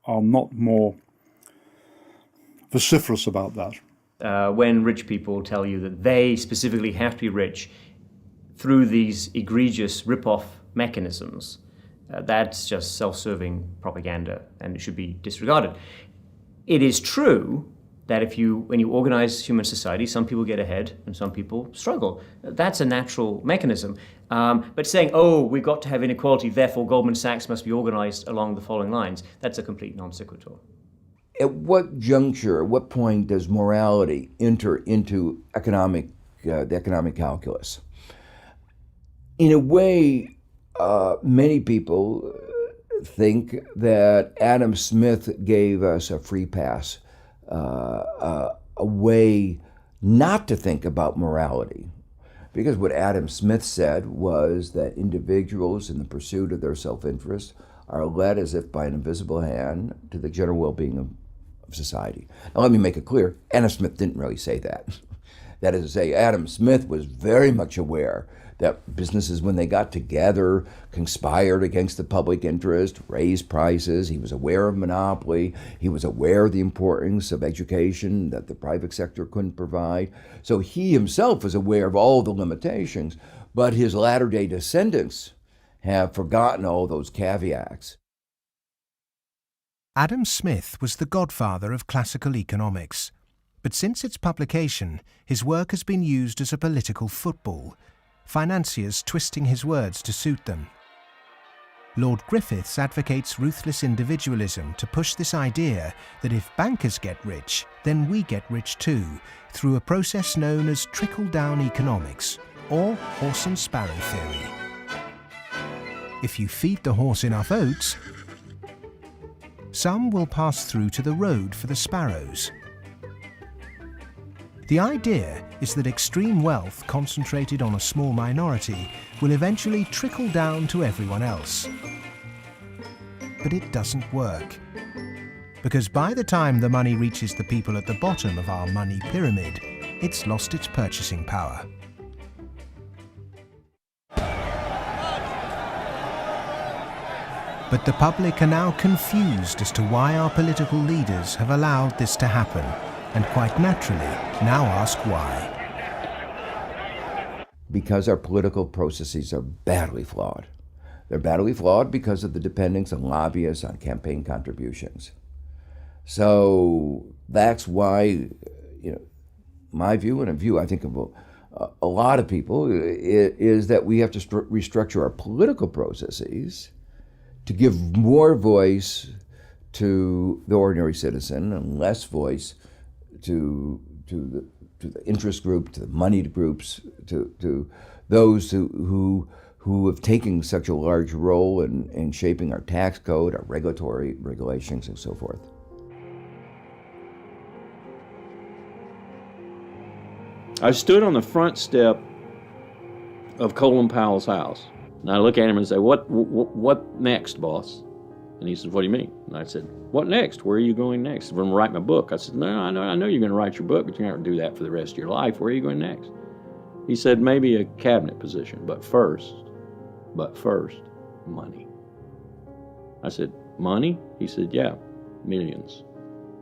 are not more vociferous about that. When rich people tell you that they specifically have to be rich through these egregious rip-off mechanisms, that's just self-serving propaganda and it should be disregarded. It is true that when you organize human society, some people get ahead and some people struggle. That's a natural mechanism. But saying, oh, we've got to have inequality, therefore Goldman Sachs must be organized along the following lines, that's a complete non sequitur. At what juncture, at what point does morality enter into the economic calculus? In a way, many people think that Adam Smith gave us a free pass, a way not to think about morality. Because what Adam Smith said was that individuals in the pursuit of their self-interest are led as if by an invisible hand to the general well-being of society. Now let me make it clear, Adam Smith didn't really say that. That is to say, Adam Smith was very much aware that businesses, when they got together, conspired against the public interest, raised prices. He was aware of monopoly. He was aware of the importance of education that the private sector couldn't provide. So he himself was aware of all the limitations, but his latter-day descendants have forgotten all those caveats. Adam Smith was the godfather of classical economics, but since its publication, his work has been used as a political football, financiers twisting his words to suit them. Lord Griffiths advocates ruthless individualism to push this idea that if bankers get rich, then we get rich too, through a process known as trickle-down economics, or horse and sparrow theory. If you feed the horse enough oats, some will pass through to the road for the sparrows. The idea is that extreme wealth concentrated on a small minority will eventually trickle down to everyone else. But it doesn't work. Because by the time the money reaches the people at the bottom of our money pyramid, it's lost its purchasing power. But the public are now confused as to why our political leaders have allowed this to happen, and quite naturally now ask why. Because our political processes are badly flawed. They're badly flawed because of the dependence on lobbyists, on campaign contributions. So that's why, my view, and a view I think of a lot of people, is that we have to restructure our political processes to give more voice to the ordinary citizen and less voice to the interest group, to the moneyed groups, to those who have taken such a large role in shaping our tax code, our regulatory regulations, and so forth. I stood on the front step of Colin Powell's house, and I look at him and say, what next, boss? And he says, what do you mean? And I said, what next? Where are you going next? I'm going to write my book. I said, no, I know you're going to write your book, but you're not going to do that for the rest of your life. Where are you going next? He said, maybe a cabinet position, but first, money. I said, money? He said, yeah, millions.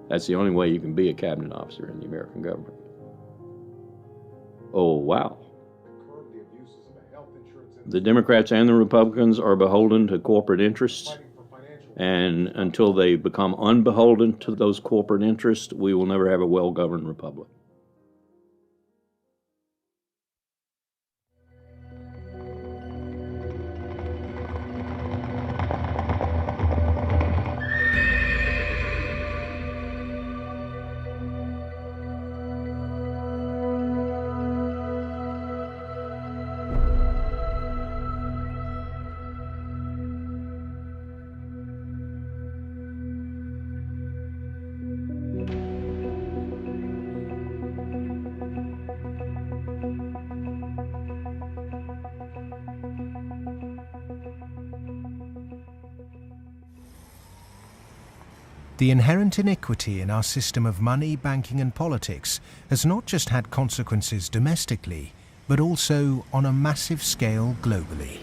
That's the only way you can be a cabinet officer in the American government. Oh, wow. The Democrats and the Republicans are beholden to corporate interests, and until they become unbeholden to those corporate interests, we will never have a well-governed republic. The inherent iniquity in our system of money, banking and politics has not just had consequences domestically, but also on a massive scale globally.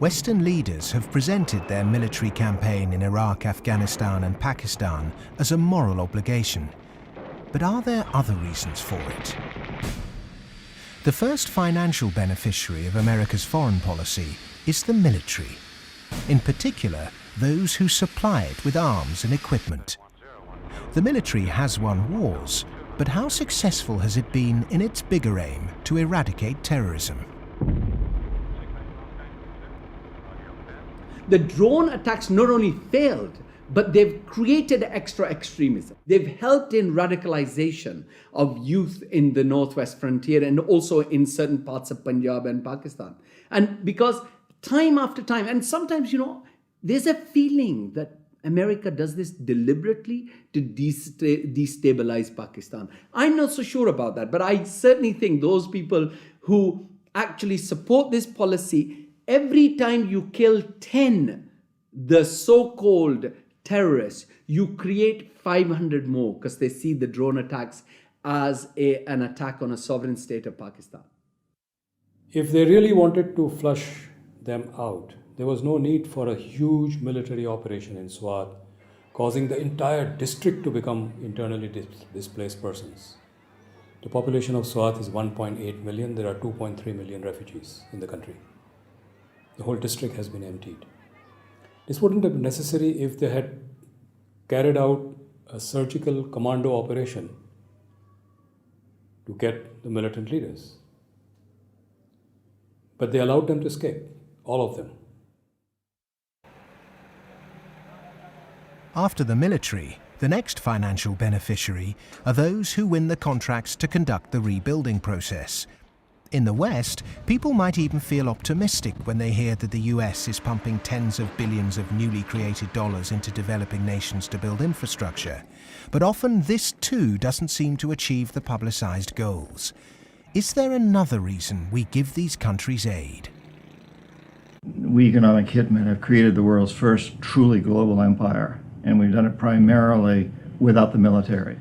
Western leaders have presented their military campaign in Iraq, Afghanistan and Pakistan as a moral obligation. But are there other reasons for it? The first financial beneficiary of America's foreign policy is the military. In particular, those who supply it with arms and equipment. The military has won wars, but how successful has it been in its bigger aim to eradicate terrorism? The drone attacks not only failed, but they've created extra extremism. They've helped in radicalization of youth in the northwest frontier and also in certain parts of Punjab and Pakistan. And because time after time, and sometimes, there's a feeling that America does this deliberately to destabilize Pakistan. I'm not so sure about that, but I certainly think those people who actually support this policy, every time you kill 10, the so-called terrorists, you create 500 more because they see the drone attacks as an attack on a sovereign state of Pakistan. If they really wanted to flush them out, there was no need for a huge military operation in Swat, causing the entire district to become internally displaced persons. The population of Swat is 1.8 million. There are 2.3 million refugees in the country. The whole district has been emptied. This wouldn't have been necessary if they had carried out a surgical commando operation to get the militant leaders. But they allowed them to escape, all of them. After the military, the next financial beneficiary are those who win the contracts to conduct the rebuilding process. In the West, people might even feel optimistic when they hear that the US is pumping tens of billions of newly created dollars into developing nations to build infrastructure. But often this too doesn't seem to achieve the publicized goals. Is there another reason we give these countries aid? We economic hitmen have created the world's first truly global empire, and we've done it primarily without the military.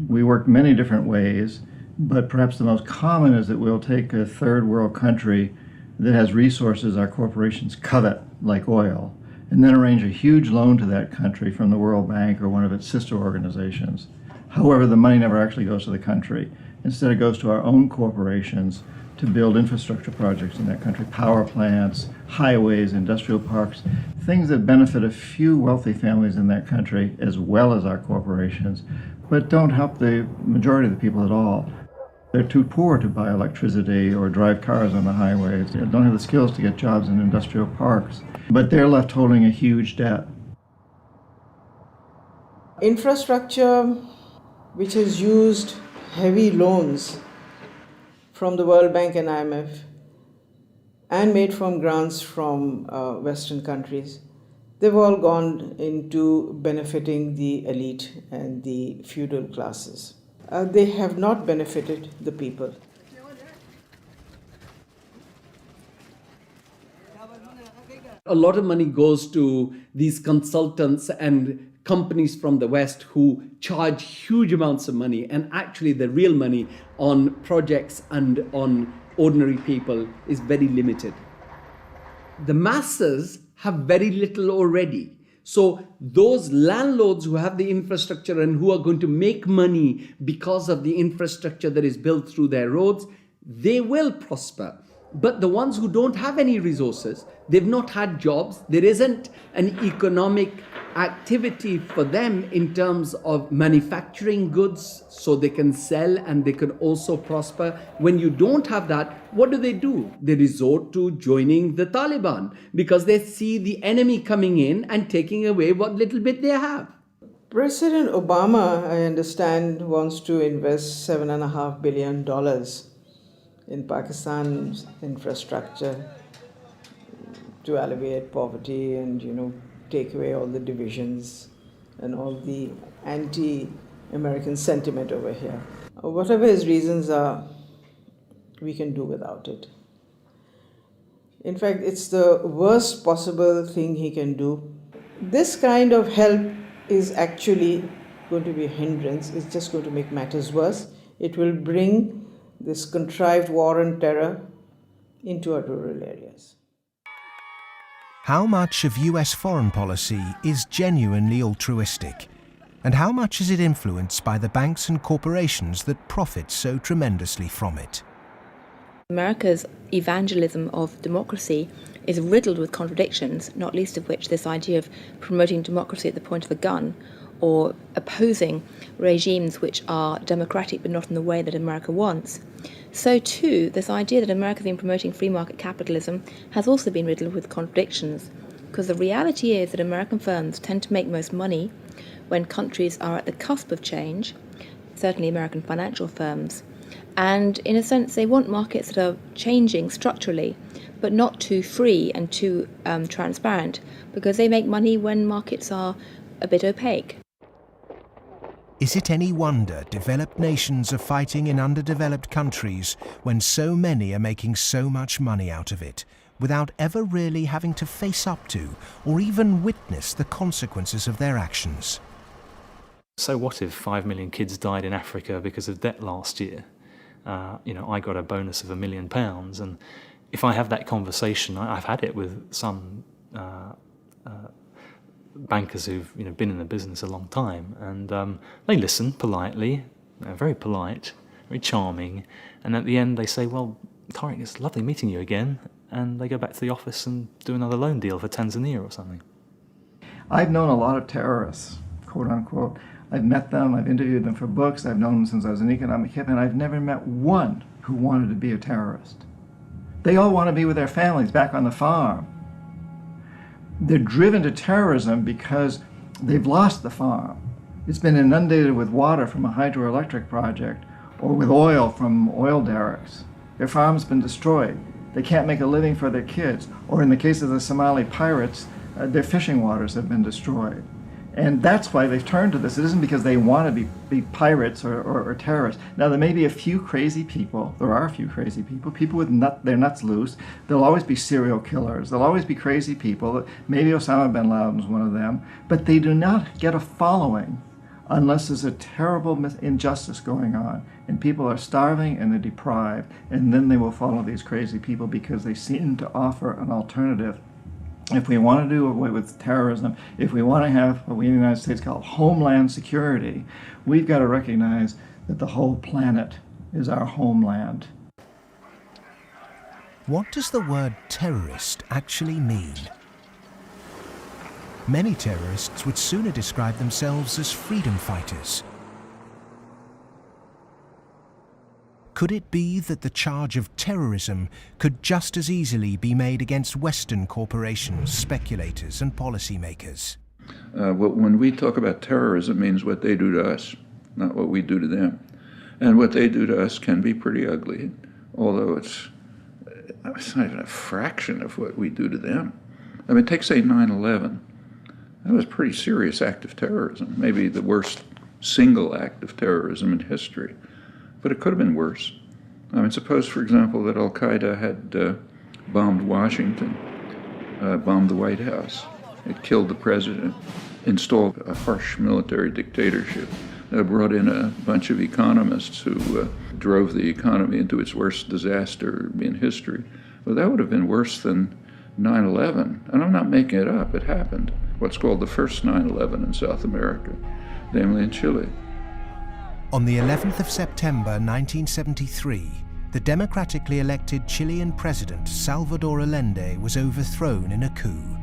We work many different ways, but perhaps the most common is that we'll take a third world country that has resources our corporations covet, like oil, and then arrange a huge loan to that country from the World Bank or one of its sister organizations. However, the money never actually goes to the country. Instead, it goes to our own corporations to build infrastructure projects in that country, power plants, highways, industrial parks, things that benefit a few wealthy families in that country as well as our corporations, but don't help the majority of the people at all. They're too poor to buy electricity or drive cars on the highways. They don't have the skills to get jobs in industrial parks, but they're left holding a huge debt. Infrastructure which has used heavy loans from the World Bank and IMF and made from grants from Western countries, they've all gone into benefiting the elite and the feudal classes. They have not benefited the people. A lot of money goes to these consultants and companies from the West who charge huge amounts of money, and actually the real money on projects and on ordinary people is very limited. The masses have very little already. So those landlords who have the infrastructure and who are going to make money because of the infrastructure that is built through their roads, they will prosper. But the ones who don't have any resources, they've not had jobs, there isn't an economic activity for them in terms of manufacturing goods so they can sell and they can also prosper. When you don't have that, what do? They resort to joining the Taliban because they see the enemy coming in and taking away what little bit they have. President Obama, I understand, wants to invest $7.5 billion in Pakistan's infrastructure to alleviate poverty and, take away all the divisions and all the anti-American sentiment over here. Whatever his reasons are, we can do without it. In fact, it's the worst possible thing he can do. This kind of help is actually going to be a hindrance. It's just going to make matters worse. It will bring this contrived war and terror into our rural areas. How much of US foreign policy is genuinely altruistic? And how much is it influenced by the banks and corporations that profit so tremendously from it? America's evangelism of democracy is riddled with contradictions, not least of which this idea of promoting democracy at the point of the gun, or opposing regimes which are democratic but not in the way that America wants. So too, this idea that America has been promoting free market capitalism has also been riddled with contradictions, because the reality is that American firms tend to make most money when countries are at the cusp of change, certainly American financial firms, and in a sense they want markets that are changing structurally, but not too free and too transparent, because they make money when markets are a bit opaque. Is it any wonder developed nations are fighting in underdeveloped countries when so many are making so much money out of it, without ever really having to face up to or even witness the consequences of their actions? So what if 5 million kids died in Africa because of debt last year? I got a bonus of £1 million, and if I have that conversation, I've had it with some bankers who've been in the business a long time, and they listen politely, very polite, very charming, and at the end they say, "Well, Tariq, it's lovely meeting you again," and they go back to the office and do another loan deal for Tanzania or something. I've known a lot of terrorists, quote unquote. I've met them, I've interviewed them for books, I've known them since I was an economic hip, and I've never met one who wanted to be a terrorist. They all want to be with their families back on the farm. They're driven to terrorism because they've lost the farm. It's been inundated with water from a hydroelectric project or with oil from oil derricks. Their farm's been destroyed. They can't make a living for their kids. Or in the case of the Somali pirates, their fishing waters have been destroyed. And that's why they've turned to this. It isn't because they want to be pirates or terrorists. Now, there may be a few crazy people. There are a few crazy people with their nuts loose. There'll always be serial killers. There'll always be crazy people. Maybe Osama bin Laden's one of them. But they do not get a following unless there's a terrible injustice going on. And people are starving and they're deprived. And then they will follow these crazy people because they seem to offer an alternative. If we want to do away with terrorism, if we want to have what we in the United States call homeland security, we've got to recognize that the whole planet is our homeland. What does the word terrorist actually mean? Many terrorists would sooner describe themselves as freedom fighters. Could it be that the charge of terrorism could just as easily be made against Western corporations, speculators, and policymakers? When we talk about terrorism, it means what they do to us, not what we do to them. And what they do to us can be pretty ugly, although it's not even a fraction of what we do to them. I mean, take, say, 9/11. That was a pretty serious act of terrorism, maybe the worst single act of terrorism in history. But it could have been worse. I mean, suppose, for example, that Al-Qaeda had bombed Washington, bombed the White House. It killed the president, installed a harsh military dictatorship, brought in a bunch of economists who drove the economy into its worst disaster in history. Well, that would have been worse than 9/11. And I'm not making it up. It happened. What's called the first 9/11 in South America, namely in Chile. On the 11th of September 1973, the democratically elected Chilean president Salvador Allende was overthrown in a coup.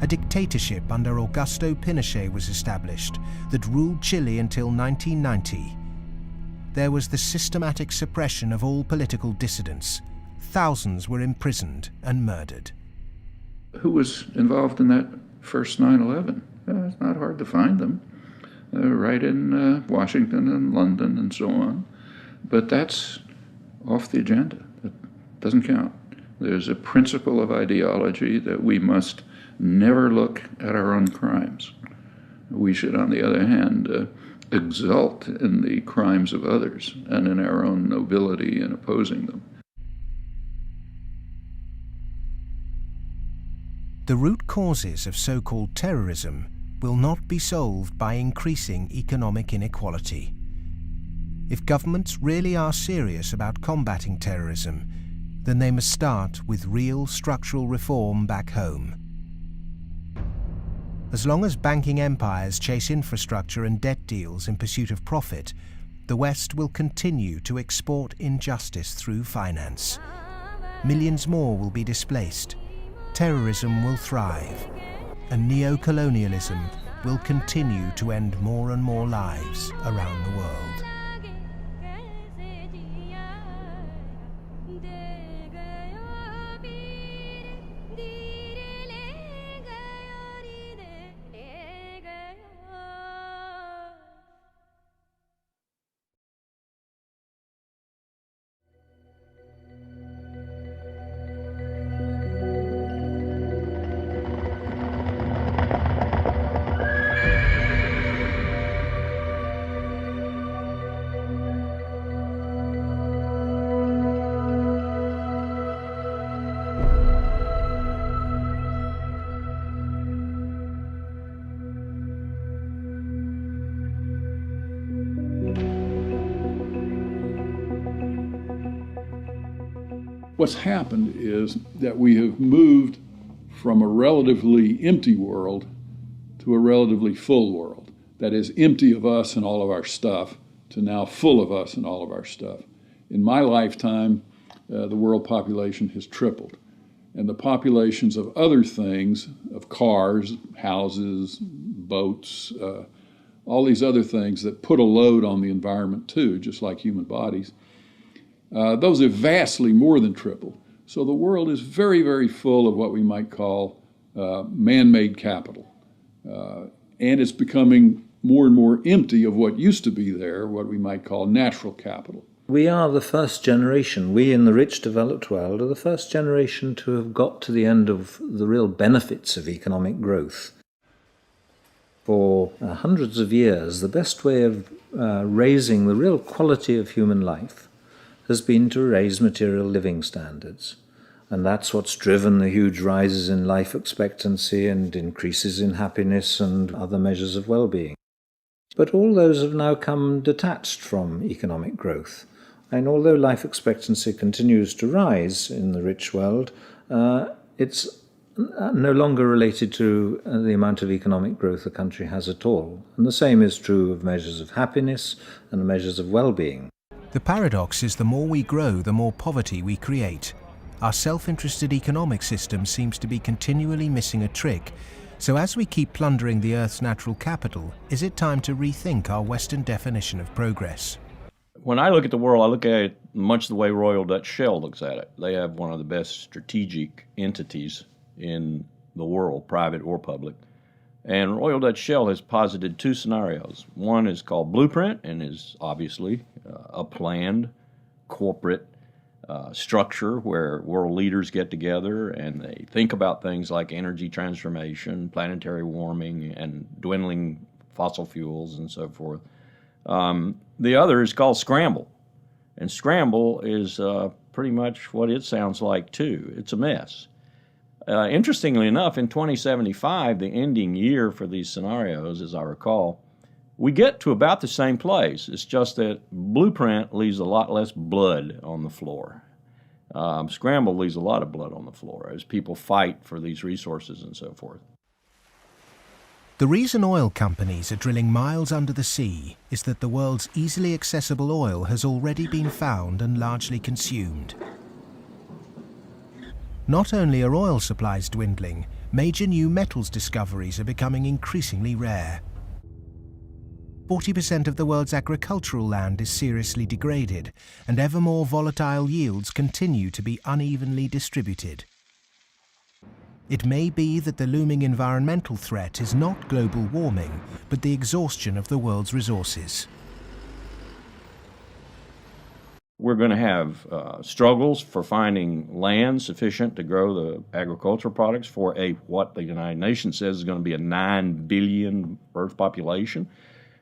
A dictatorship under Augusto Pinochet was established that ruled Chile until 1990. There was the systematic suppression of all political dissidents. Thousands were imprisoned and murdered. Who was involved in that first 9/11? It's not hard to find them. Right in Washington and London and so on. But that's off the agenda. It doesn't count. There's a principle of ideology that we must never look at our own crimes. We should, on the other hand, exult in the crimes of others and in our own nobility in opposing them. The root causes of so-called terrorism will not be solved by increasing economic inequality. If governments really are serious about combating terrorism, then they must start with real structural reform back home. As long as banking empires chase infrastructure and debt deals in pursuit of profit, the West will continue to export injustice through finance. Millions more will be displaced, terrorism will thrive, and neo-colonialism will continue to end more and more lives around the world. What's happened is that we have moved from a relatively empty world to a relatively full world. That is, empty of us and all of our stuff to now full of us and all of our stuff. In my lifetime, the world population has tripled. And the populations of other things, of cars, houses, boats, all these other things that put a load on the environment too, just like human bodies, those have vastly more than tripled. So the world is very, very full of what we might call man-made capital. And it's becoming more and more empty of what used to be there, what we might call natural capital. We are the first generation, we in the rich developed world are the first generation to have got to the end of the real benefits of economic growth. For hundreds of years, the best way of raising the real quality of human life has been to raise material living standards. And that's what's driven the huge rises in life expectancy and increases in happiness and other measures of well-being. But all those have now come detached from economic growth. And although life expectancy continues to rise in the rich world, it's no longer related to the amount of economic growth a country has at all. And the same is true of measures of happiness and measures of well-being. The paradox is the more we grow, the more poverty we create. Our self-interested economic system seems to be continually missing a trick. So as we keep plundering the Earth's natural capital, is it time to rethink our Western definition of progress? When I look at the world, I look at it much the way Royal Dutch Shell looks at it. They have one of the best strategic entities in the world, private or public. And Royal Dutch Shell has posited two scenarios. One is called Blueprint and is obviously a planned corporate structure where world leaders get together and they think about things like energy transformation, planetary warming, and dwindling fossil fuels and so forth. The other is called Scramble. And Scramble is pretty much what it sounds like too. It's a mess. Interestingly enough, in 2075, the ending year for these scenarios, as I recall, we get to about the same place. It's just that Blueprint leaves a lot less blood on the floor. Scramble leaves a lot of blood on the floor as people fight for these resources and so forth. The reason oil companies are drilling miles under the sea is that the world's easily accessible oil has already been found and largely consumed. Not only are oil supplies dwindling, major new metals discoveries are becoming increasingly rare. 40% of the world's agricultural land is seriously degraded, and ever more volatile yields continue to be unevenly distributed. It may be that the looming environmental threat is not global warming, but the exhaustion of the world's resources. We're We're going to have struggles for finding land sufficient to grow the agricultural products for what the United Nations says is going to be a 9 billion Earth population.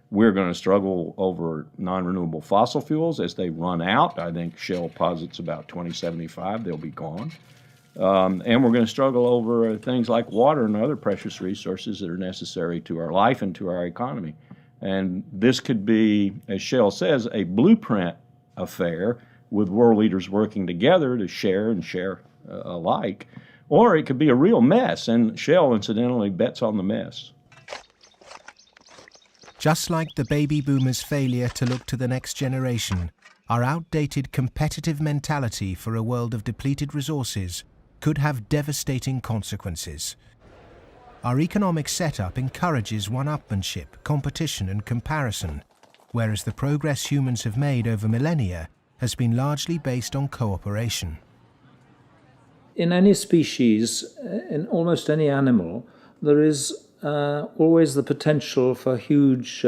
We're going to struggle over non-renewable fossil fuels as they run out. I think Shell posits about 2075 they'll be gone. And we're going to struggle over things like water and other precious resources that are necessary to our life and to our economy. And this could be, as Shell says, a blueprint affair with world leaders working together to share alike. Or it could be a real mess, and Shell, incidentally, bets on the mess. Just like the baby boomers' failure to look to the next generation, our outdated competitive mentality for a world of depleted resources could have devastating consequences. Our economic setup encourages one-upmanship, competition and comparison, whereas the progress humans have made over millennia has been largely based on cooperation. In any species, in almost any animal, there is always the potential for huge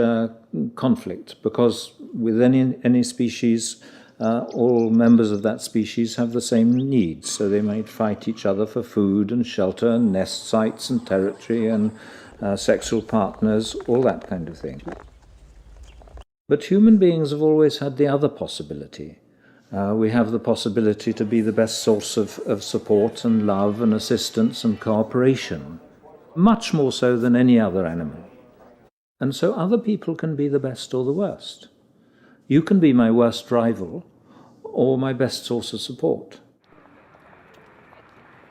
conflict, because with any species, all members of that species have the same needs, so they might fight each other for food and shelter and nest sites and territory and sexual partners, all that kind of thing. But human beings have always had the other possibility. We have the possibility to be the best source of support and love and assistance and cooperation, much more so than any other animal. And so other people can be the best or the worst. You can be my worst rival or my best source of support.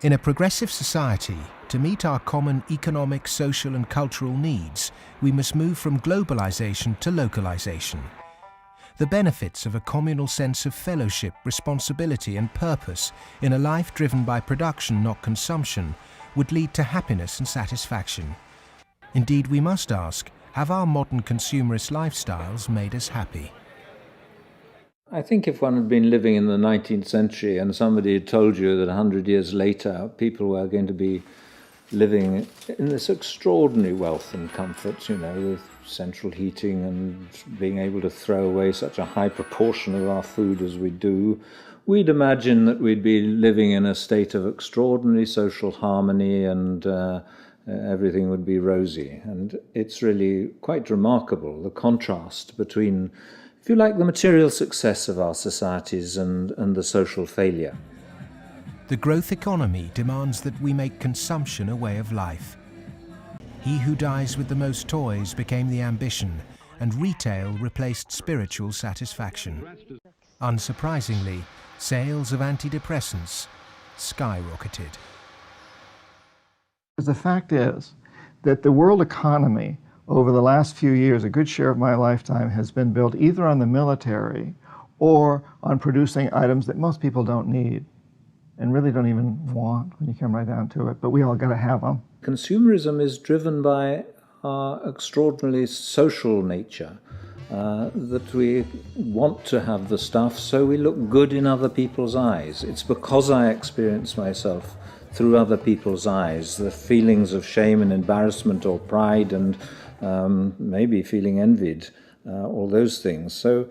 In a progressive society, to meet our common economic, social and cultural needs, we must move from globalization to localization. The benefits of a communal sense of fellowship, responsibility and purpose in a life driven by production, not consumption, would lead to happiness and satisfaction. Indeed, we must ask, have our modern consumerist lifestyles made us happy? I think if one had been living in the 19th century and somebody had told you that 100 years later people were going to be living in this extraordinary wealth and comfort, with central heating and being able to throw away such a high proportion of our food as we do, we'd imagine that we'd be living in a state of extraordinary social harmony and everything would be rosy. And it's really quite remarkable, the contrast between, if you like, the material success of our societies and the social failure. The growth economy demands that we make consumption a way of life. He who dies with the most toys became the ambition, and retail replaced spiritual satisfaction. Unsurprisingly, sales of antidepressants skyrocketed. The fact is that the world economy over the last few years, a good share of my lifetime, has been built either on the military or on producing items that most people don't need and really don't even want when you come right down to it, but we all got to have them. Consumerism is driven by our extraordinarily social nature, that we want to have the stuff so we look good in other people's eyes. It's because I experience myself through other people's eyes, the feelings of shame and embarrassment or pride and maybe feeling envied, all those things. So,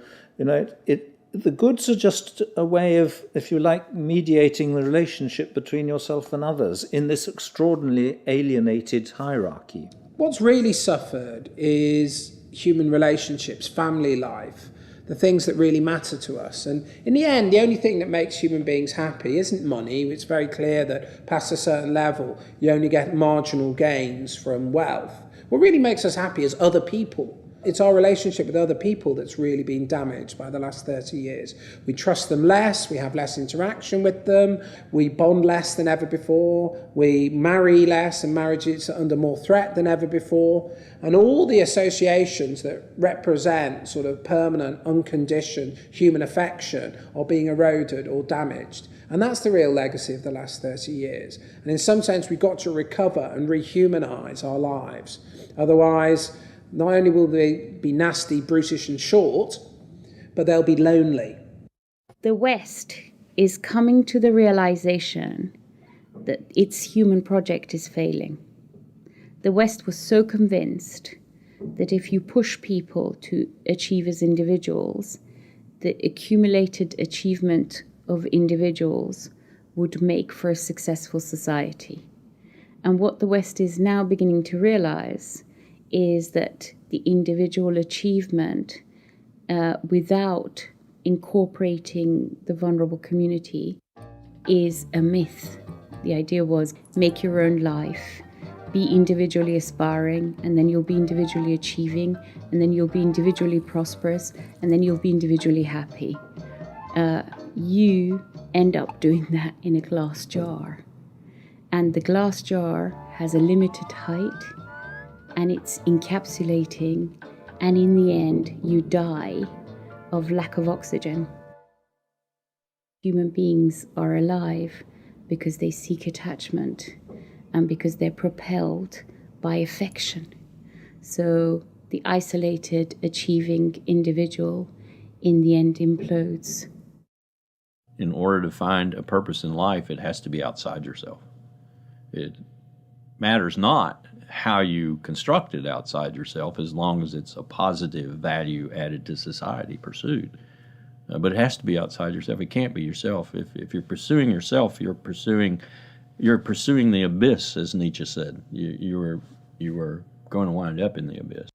the goods are just a way of, if you like, mediating the relationship between yourself and others in this extraordinarily alienated hierarchy. What's really suffered is human relationships, family life, the things that really matter to us. And in the end, the only thing that makes human beings happy isn't money. It's very clear that past a certain level, you only get marginal gains from wealth. What really makes us happy is other people. It's our relationship with other people that's really been damaged by the last 30 years. We trust them less, we have less interaction with them, we bond less than ever before, we marry less and marriages are under more threat than ever before. And all the associations that represent sort of permanent, unconditioned human affection are being eroded or damaged. And that's the real legacy of the last 30 years. And in some sense, we've got to recover and rehumanize our lives. Otherwise, not only will they be nasty, brutish and short, but they'll be lonely. The West is coming to the realization that its human project is failing. The West was so convinced that if you push people to achieve as individuals, the accumulated achievement of individuals would make for a successful society. And what the West is now beginning to realize is that the individual achievement without incorporating the vulnerable community is a myth. The idea was make your own life, be individually aspiring, and then you'll be individually achieving, and then you'll be individually prosperous, and then you'll be individually happy. You end up doing that in a glass jar. And the glass jar has a limited height, and it's encapsulating, and in the end, you die of lack of oxygen. Human beings are alive because they seek attachment and because they're propelled by affection. So the isolated, achieving individual in the end implodes. In order to find a purpose in life, it has to be outside yourself. It matters not how you construct it outside yourself, as long as it's a positive value added to society pursued. But it has to be outside yourself. It can't be yourself. If you're pursuing yourself, you're pursuing the abyss, as Nietzsche said. You are going to wind up in the abyss.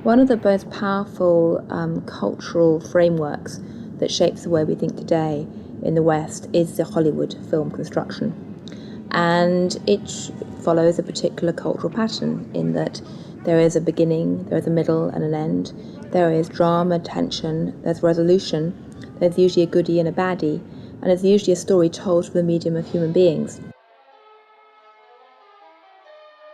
One of the most powerful cultural frameworks that shapes the way we think today in the West is the Hollywood film construction. And it follows a particular cultural pattern in that there is a beginning, there is a middle and an end, there is drama, tension, there's resolution, there's usually a goodie and a baddie, and there's usually a story told through the medium of human beings.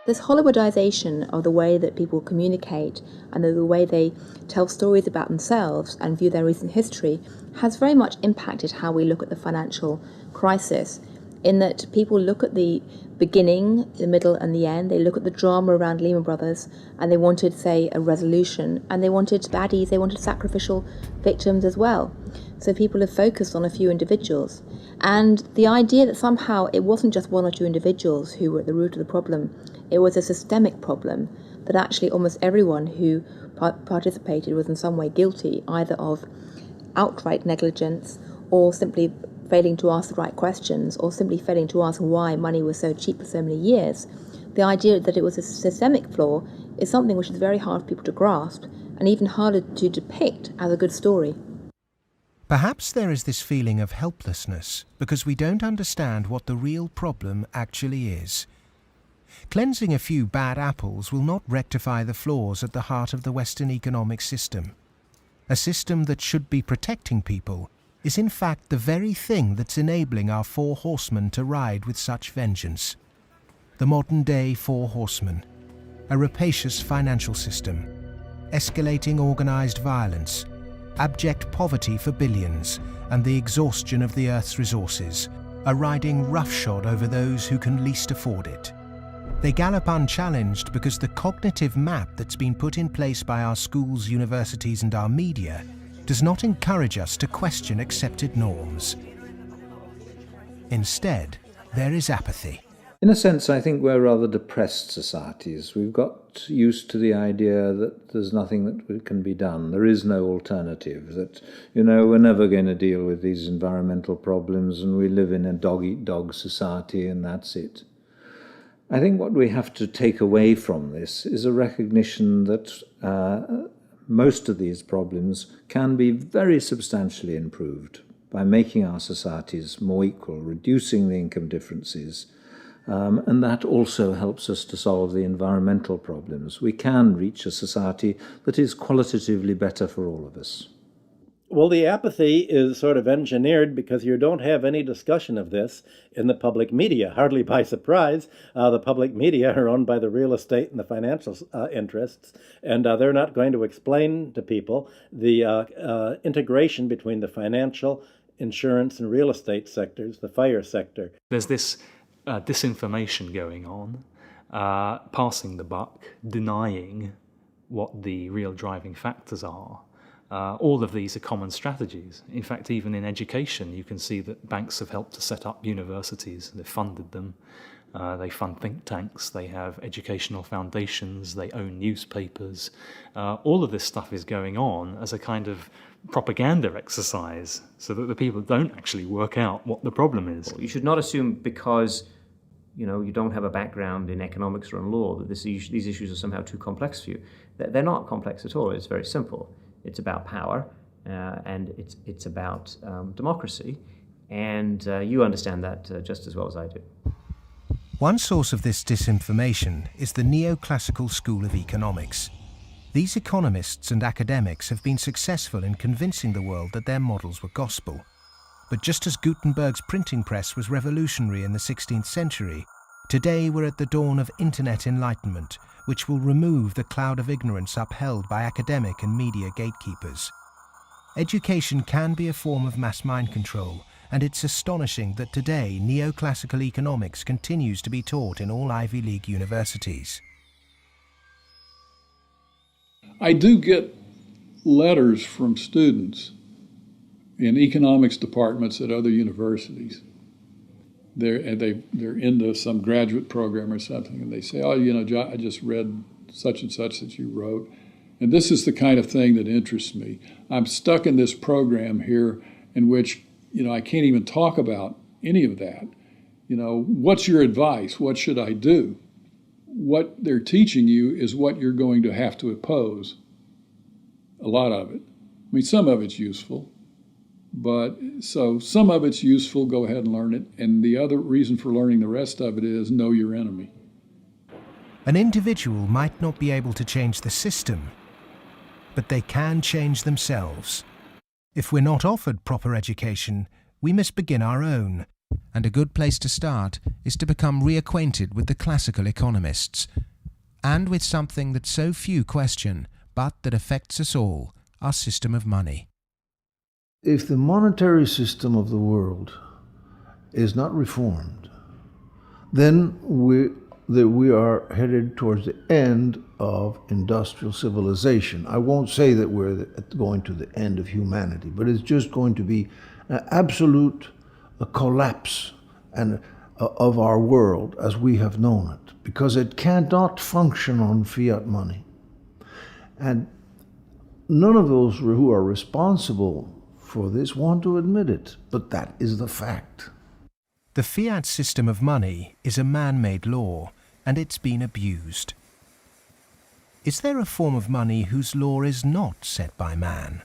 This Hollywoodization of the way that people communicate and the way they tell stories about themselves and view their recent history has very much impacted how we look at the financial crisis, in that people look at the beginning, the middle and the end. They look at the drama around Lehman Brothers and they wanted, say, a resolution, and they wanted baddies, they wanted sacrificial victims as well. So people have focused on a few individuals. And the idea that somehow it wasn't just one or two individuals who were at the root of the problem, it was a systemic problem, that actually almost everyone who participated was in some way guilty, either of outright negligence or simply failing to ask the right questions or simply failing to ask why money was so cheap for so many years. The idea that it was a systemic flaw is something which is very hard for people to grasp and even harder to depict as a good story. Perhaps there is this feeling of helplessness because we don't understand what the real problem actually is. Cleansing a few bad apples will not rectify the flaws at the heart of the Western economic system. A system that should be protecting people is in fact the very thing that's enabling our four horsemen to ride with such vengeance. The modern-day four horsemen: a rapacious financial system, escalating organized violence, abject poverty for billions, and the exhaustion of the Earth's resources, are riding roughshod over those who can least afford it. They gallop unchallenged because the cognitive map that's been put in place by our schools, universities, and our media does not encourage us to question accepted norms. Instead, there is apathy. In a sense, I think we're rather depressed societies. We've got used to the idea that there's nothing that can be done. There is no alternative, that, we're never going to deal with these environmental problems and we live in a dog-eat-dog society and that's it. I think what we have to take away from this is a recognition that most of these problems can be very substantially improved by making our societies more equal, reducing the income differences, and that also helps us to solve the environmental problems. We can reach a society that is qualitatively better for all of us. Well, the apathy is sort of engineered because you don't have any discussion of this in the public media. Hardly by surprise, the public media are owned by the real estate and the financial interests, and they're not going to explain to people the integration between the financial, insurance, and real estate sectors, the FIRE sector. There's this disinformation going on, passing the buck, denying what the real driving factors are. All of these are common strategies. In fact, even in education, you can see that banks have helped to set up universities. They've funded them. They fund think tanks. They have educational foundations. They own newspapers. All of this stuff is going on as a kind of propaganda exercise so that the people don't actually work out what the problem is. You should not assume because you don't have a background in economics or in law that these issues are somehow too complex for you. They're not complex at all. It's very simple. It's about power, and it's about democracy, and you understand that just as well as I do. One source of this disinformation is the neoclassical school of economics. These economists and academics have been successful in convincing the world that their models were gospel. But just as Gutenberg's printing press was revolutionary in the 16th century, today we're at the dawn of internet enlightenment, which will remove the cloud of ignorance upheld by academic and media gatekeepers. Education can be a form of mass mind control, and it's astonishing that today neoclassical economics continues to be taught in all Ivy League universities. I do get letters from students in economics departments at other universities. They're into some graduate program or something, and they say, "Oh, John, I just read such and such that you wrote, and this is the kind of thing that interests me. I'm stuck in this program here in which, I can't even talk about any of that. What's your advice? What should I do?" What they're teaching you is what you're going to have to oppose. A lot of it. I mean, some of it's useful. But so some of it's useful, go ahead and learn it. And the other reason for learning the rest of it is know your enemy. An individual might not be able to change the system, but they can change themselves. If we're not offered proper education, we must begin our own. And a good place to start is to become reacquainted with the classical economists, and with something that so few question, but that affects us all, our system of money. If the monetary system of the world is not reformed, then we are headed towards the end of industrial civilization. I won't say that we're going to the end of humanity, but it's just going to be an absolute collapse of our world as we have known it, because it cannot function on fiat money. And none of those who are responsible for this want to admit it, but that is the fact. The fiat system of money is a man-made law, and it's been abused. Is there a form of money whose law is not set by man?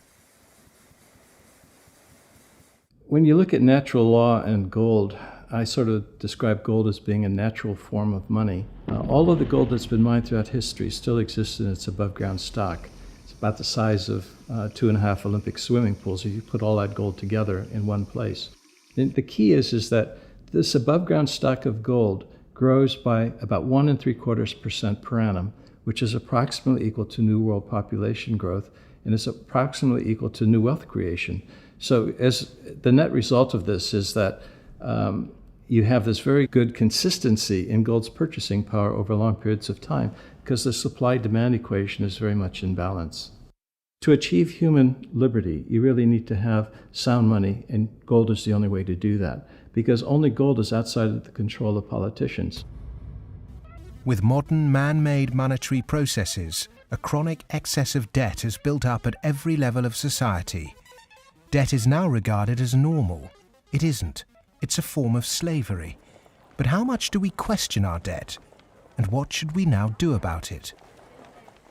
When you look at natural law and gold, I sort of describe gold as being a natural form of money. All of the gold that's been mined throughout history still exists in its above-ground stock. It's about the size of 2.5 Olympic swimming pools if you put all that gold together in one place. And the key is that this above-ground stock of gold grows by about 1.75% per annum, which is approximately equal to New World population growth, and is approximately equal to new wealth creation. So as the net result of this is that you have this very good consistency in gold's purchasing power over long periods of time, because the supply-demand equation is very much in balance. To achieve human liberty, you really need to have sound money, and gold is the only way to do that, because only gold is outside of the control of politicians. With modern man-made monetary processes, a chronic excess of debt has built up at every level of society. Debt is now regarded as normal. It isn't. It's a form of slavery. But how much do we question our debt? And what should we now do about it?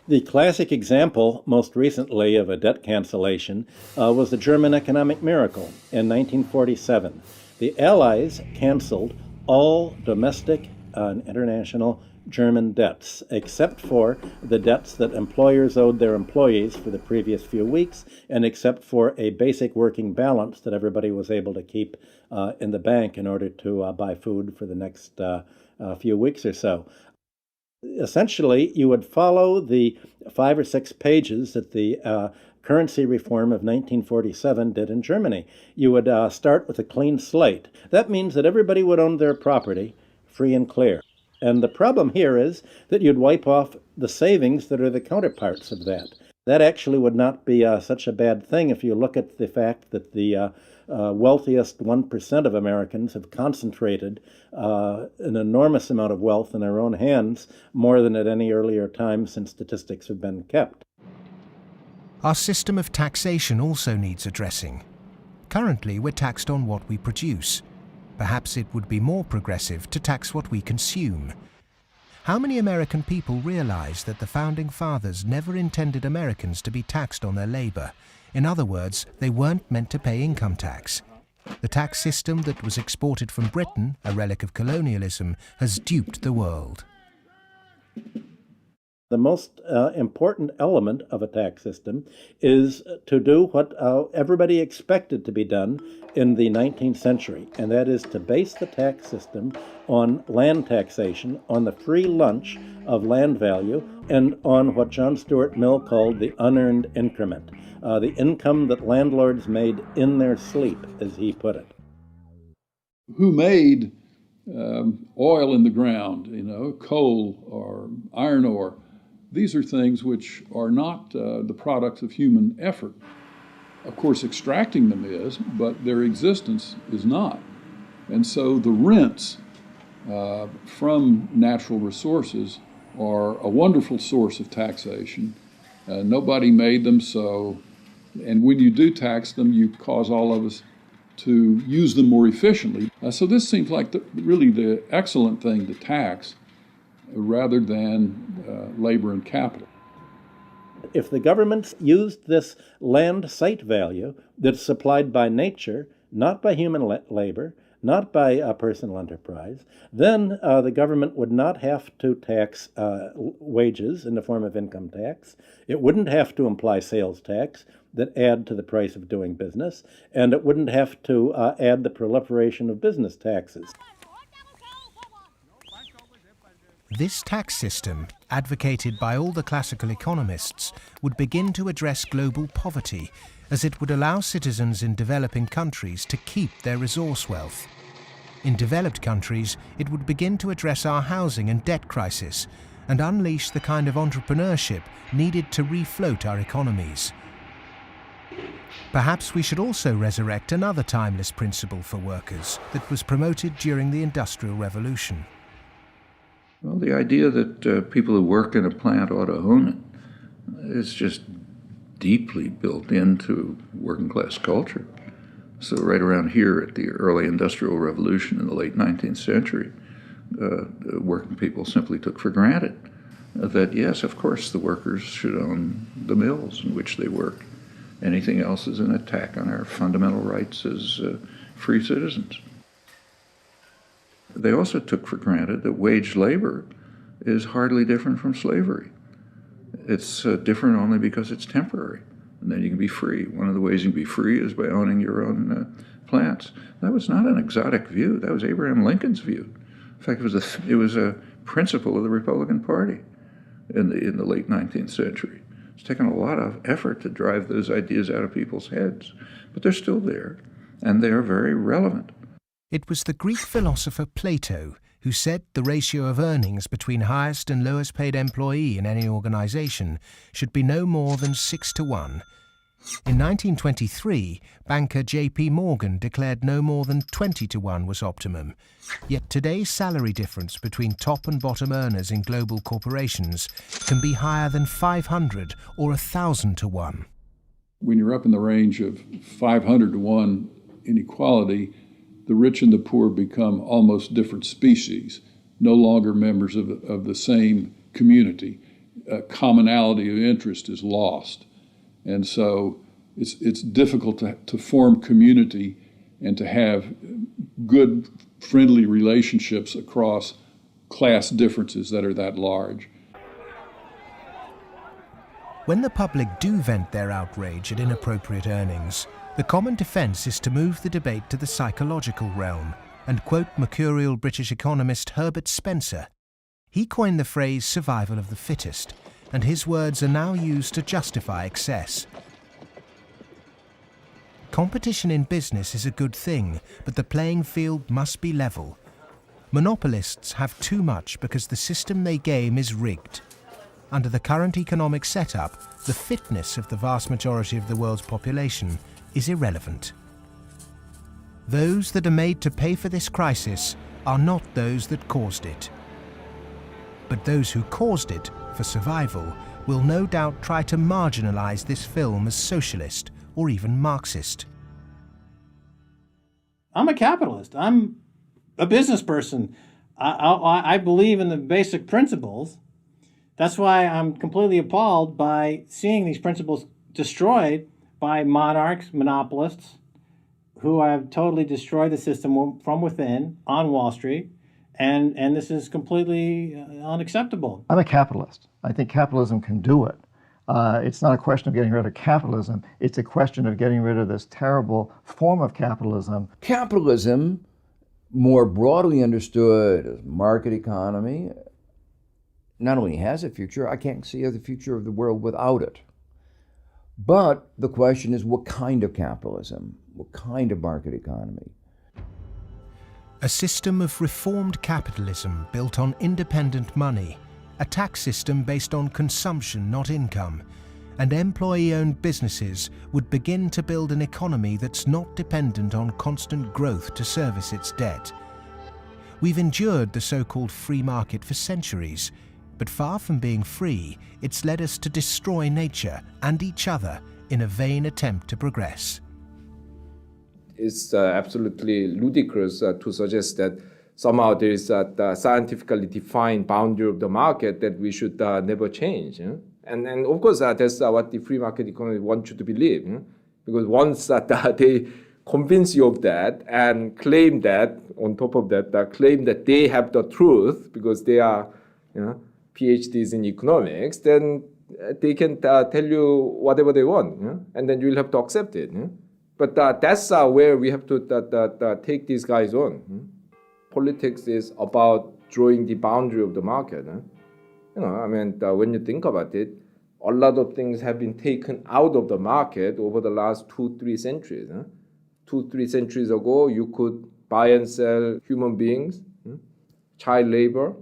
The classic example, most recently, of a debt cancellation was the German economic miracle in 1947. The Allies canceled all domestic and international German debts, except for the debts that employers owed their employees for the previous few weeks, and except for a basic working balance that everybody was able to keep in the bank in order to buy food for the next few weeks or so. Essentially, you would follow the 5 or 6 pages that the currency reform of 1947 did in Germany. You would start with a clean slate. That means that everybody would own their property free and clear. And the problem here is that you'd wipe off the savings that are the counterparts of that. That actually would not be such a bad thing if you look at the fact that the wealthiest 1% of Americans have concentrated an enormous amount of wealth in their own hands, more than at any earlier time since statistics have been kept. Our system of taxation also needs addressing. Currently, we're taxed on what we produce. Perhaps it would be more progressive to tax what we consume. How many American people realize that the Founding Fathers never intended Americans to be taxed on their labor? In other words, they weren't meant to pay income tax. The tax system that was exported from Britain, a relic of colonialism, has duped the world. The most important element of a tax system is to do what everybody expected to be done in the 19th century, and that is to base the tax system on land taxation, on the free lunch of land value, and on what John Stuart Mill called the unearned increment, the income that landlords made in their sleep, as he put it. Who made oil in the ground, coal or iron ore? These are things which are not the products of human effort. Of course, extracting them is, but their existence is not. And so the rents from natural resources are a wonderful source of taxation. Nobody made them so, and when you do tax them, you cause all of us to use them more efficiently. So this seems like really the excellent thing to tax, rather than labor and capital. If the governments used this land site value that's supplied by nature, not by human labor, not by personal enterprise, then the government would not have to tax wages in the form of income tax. It wouldn't have to imply sales tax that add to the price of doing business, and it wouldn't have to add the proliferation of business taxes. This tax system, advocated by all the classical economists, would begin to address global poverty, as it would allow citizens in developing countries to keep their resource wealth. In developed countries, it would begin to address our housing and debt crisis and unleash the kind of entrepreneurship needed to refloat our economies. Perhaps we should also resurrect another timeless principle for workers that was promoted during the Industrial Revolution. Well, the idea that people who work in a plant ought to own it is just deeply built into working class culture. So right around here at the early Industrial Revolution in the late 19th century, working people simply took for granted that, yes, of course, the workers should own the mills in which they work. Anything else is an attack on our fundamental rights as free citizens. They also took for granted that wage labor is hardly different from slavery. It's different only because it's temporary, and then you can be free. One of the ways you can be free is by owning your own plants. That was not an exotic view. That was Abraham Lincoln's view. In fact, it was a principle of the Republican Party in the late 19th century. It's taken a lot of effort to drive those ideas out of people's heads, but they're still there, and they are very relevant. It was the Greek philosopher Plato who said the ratio of earnings between highest and lowest paid employee in any organization should be no more than 6-1. In 1923, banker J.P. Morgan declared no more than 20-1 was optimum. Yet today's salary difference between top and bottom earners in global corporations can be higher than 500 or 1,000-1. When you're up in the range of 500-1 inequality, the rich and the poor become almost different species, no longer members of the same community. commonality of interest is lost. And so it's difficult to form community and to have good, friendly relationships across class differences that are that large. When the public do vent their outrage at inappropriate earnings, the common defence is to move the debate to the psychological realm and quote mercurial British economist Herbert Spencer. He coined the phrase survival of the fittest, and his words are now used to justify excess. Competition in business is a good thing, but the playing field must be level. Monopolists have too much because the system they game is rigged. Under the current economic setup, the fitness of the vast majority of the world's population is irrelevant. Those that are made to pay for this crisis are not those that caused it. But those who caused it, for survival, will no doubt try to marginalize this film as socialist or even Marxist. I'm a capitalist. I'm a business person. I believe in the basic principles. That's why I'm completely appalled by seeing these principles destroyed by monarchs, monopolists, who have totally destroyed the system from within on Wall Street. And this is completely unacceptable. I'm a capitalist. I think capitalism can do it. It's not a question of getting rid of capitalism. It's a question of getting rid of this terrible form of capitalism. Capitalism, more broadly understood as market economy, not only has a future, I can't see the future of the world without it. But the question is, what kind of capitalism? What kind of market economy? A system of reformed capitalism built on independent money, a tax system based on consumption, not income, and employee-owned businesses would begin to build an economy that's not dependent on constant growth to service its debt. We've endured the so-called free market for centuries, but far from being free, it's led us to destroy nature and each other in a vain attempt to progress. It's absolutely ludicrous to suggest that somehow there is a scientifically defined boundary of the market that we should never change. And of course, that's what the free market economy wants you to believe. Because once they convince you of that and claim that, on top of that, claim that they have the truth because they are PhDs in economics, then they can tell you whatever they want, and then you'll have to accept it. But that's where we have to take these guys on. Politics is about drawing the boundary of the market. When you think about it, a lot of things have been taken out of the market over the last 2-3 centuries. 2-3 centuries ago, you could buy and sell human beings, child labor,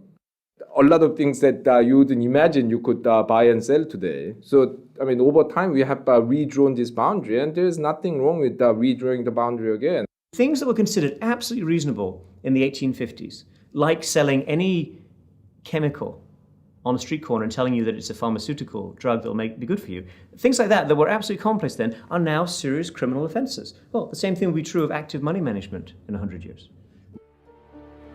a lot of things that you wouldn't imagine you could buy and sell today. So, over time, we have redrawn this boundary, and there is nothing wrong with redrawing the boundary again. Things that were considered absolutely reasonable in the 1850s, like selling any chemical on a street corner and telling you that it's a pharmaceutical drug that will be good for you, things like that were absolutely commonplace then, are now serious criminal offences. Well, the same thing will be true of active money management in 100 years.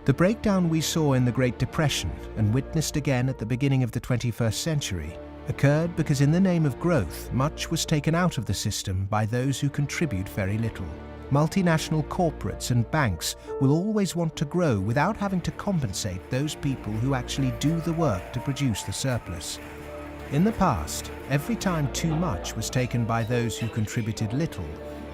The breakdown we saw in the Great Depression and witnessed again at the beginning of the 21st century occurred because in the name of growth, much was taken out of the system by those who contribute very little. Multinational corporates and banks will always want to grow without having to compensate those people who actually do the work to produce the surplus. In the past, every time too much was taken by those who contributed little,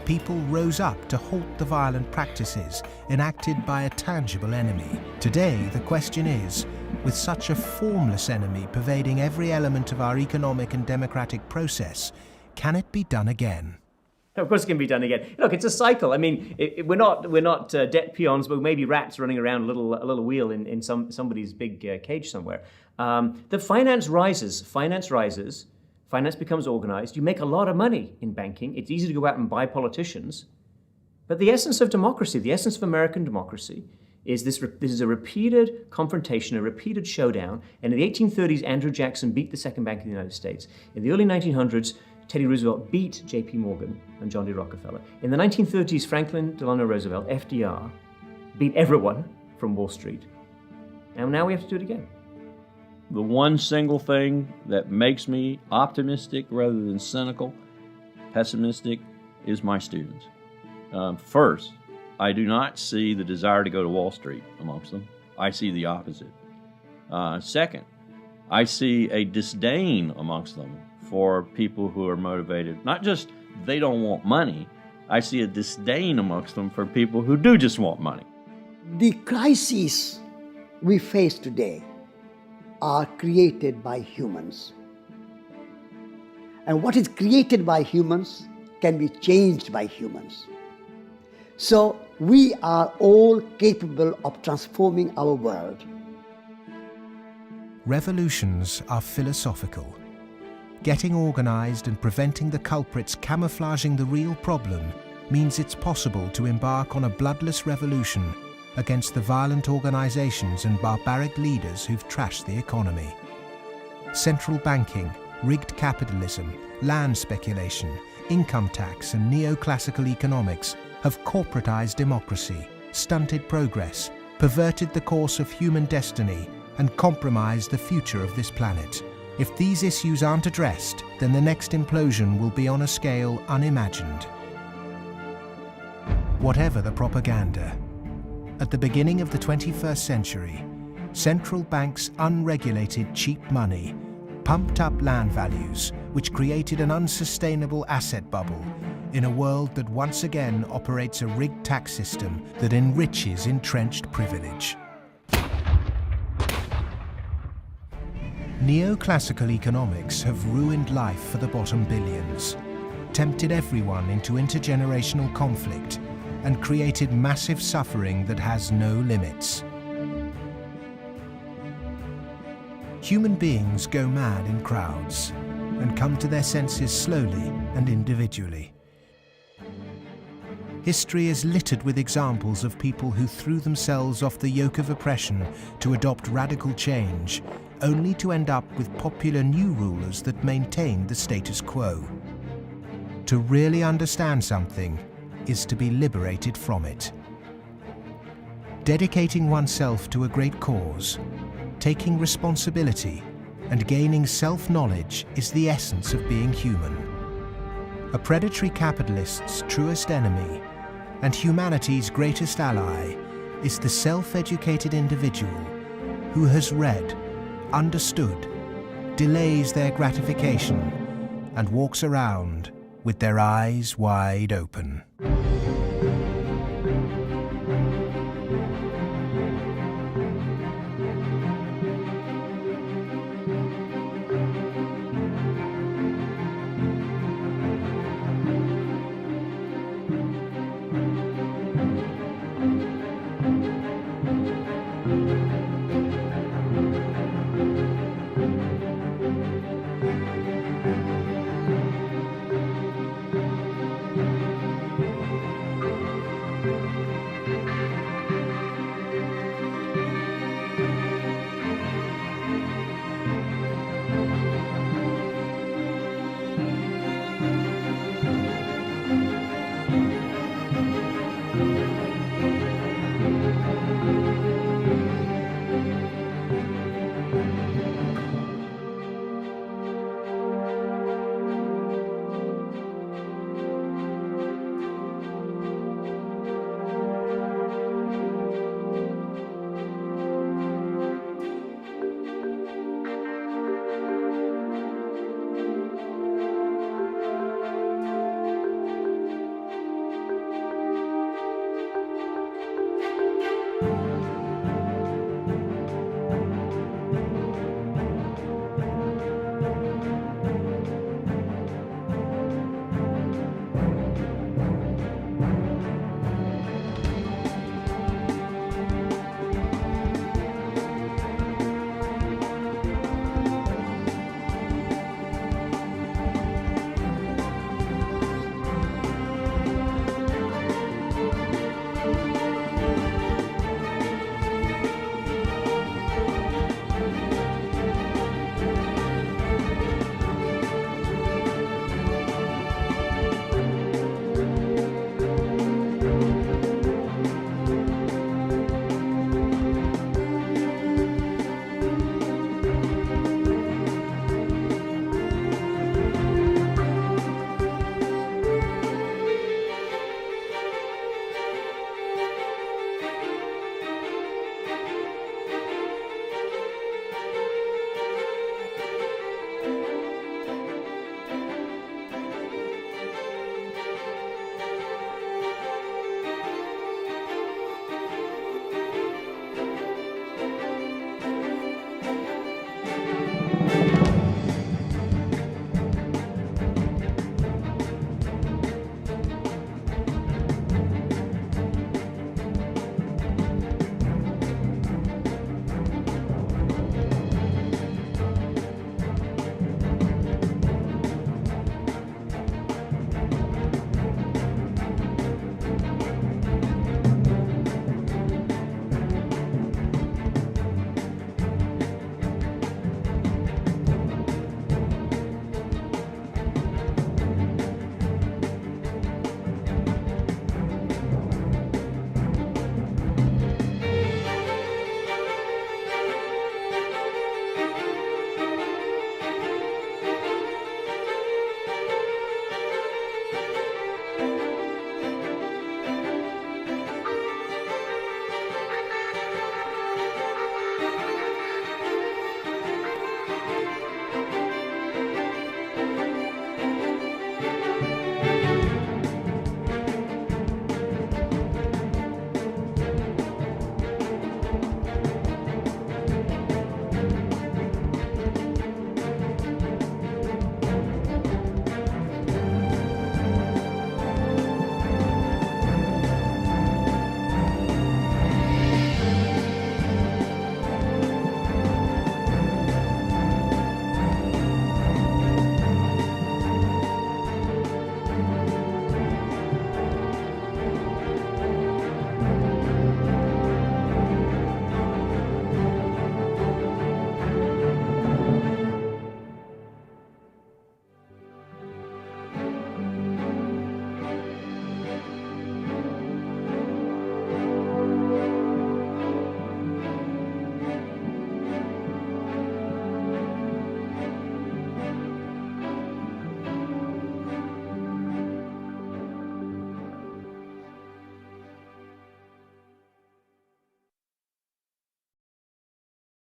people rose up to halt the violent practices enacted by a tangible enemy. Today, the question is, with such a formless enemy pervading every element of our economic and democratic process, can it be done again? Of course it can be done again. Look, it's a cycle. We're not debt peons, but maybe rats running around a little wheel in somebody's big cage somewhere. The finance rises. Finance becomes organized. You make a lot of money in banking. It's easy to go out and buy politicians. But the essence of democracy, the essence of American democracy, is this is a repeated confrontation, a repeated showdown. And in the 1830s, Andrew Jackson beat the second bank in the United States. In the early 1900s, Teddy Roosevelt beat J.P. Morgan and John D. Rockefeller. In the 1930s, Franklin Delano Roosevelt, FDR, beat everyone from Wall Street. And now we have to do it again. the one single thing that makes me optimistic rather than cynical, pessimistic, is my students. First, I do not see the desire to go to Wall Street amongst them. I see the opposite. Second, I see a disdain amongst them for people who are motivated. Not just they don't want money, I see a disdain amongst them for people who do just want money. The crises we face today are created by humans. And what is created by humans can be changed by humans. So we are all capable of transforming our world. Revolutions are philosophical. Getting organized and preventing the culprits camouflaging the real problem means it's possible to embark on a bloodless revolution against the violent organizations and barbaric leaders who've trashed the economy. Central banking, rigged capitalism, land speculation, income tax and neoclassical economics have corporatized democracy, stunted progress, perverted the course of human destiny and compromised the future of this planet. If these issues aren't addressed, then the next implosion will be on a scale unimagined. Whatever the propaganda, at the beginning of the 21st century, central banks' unregulated cheap money pumped up land values, which created an unsustainable asset bubble in a world that once again operates a rigged tax system that enriches entrenched privilege. Neoclassical economics have ruined life for the bottom billions, tempted everyone into intergenerational conflict, and created massive suffering that has no limits. Human beings go mad in crowds and come to their senses slowly and individually. History is littered with examples of people who threw themselves off the yoke of oppression to adopt radical change, only to end up with popular new rulers that maintained the status quo. To really understand something is to be liberated from it. Dedicating oneself to a great cause, taking responsibility, and gaining self-knowledge is the essence of being human. A predatory capitalist's truest enemy and humanity's greatest ally is the self-educated individual who has read, understood, delays their gratification, and walks around with their eyes wide open.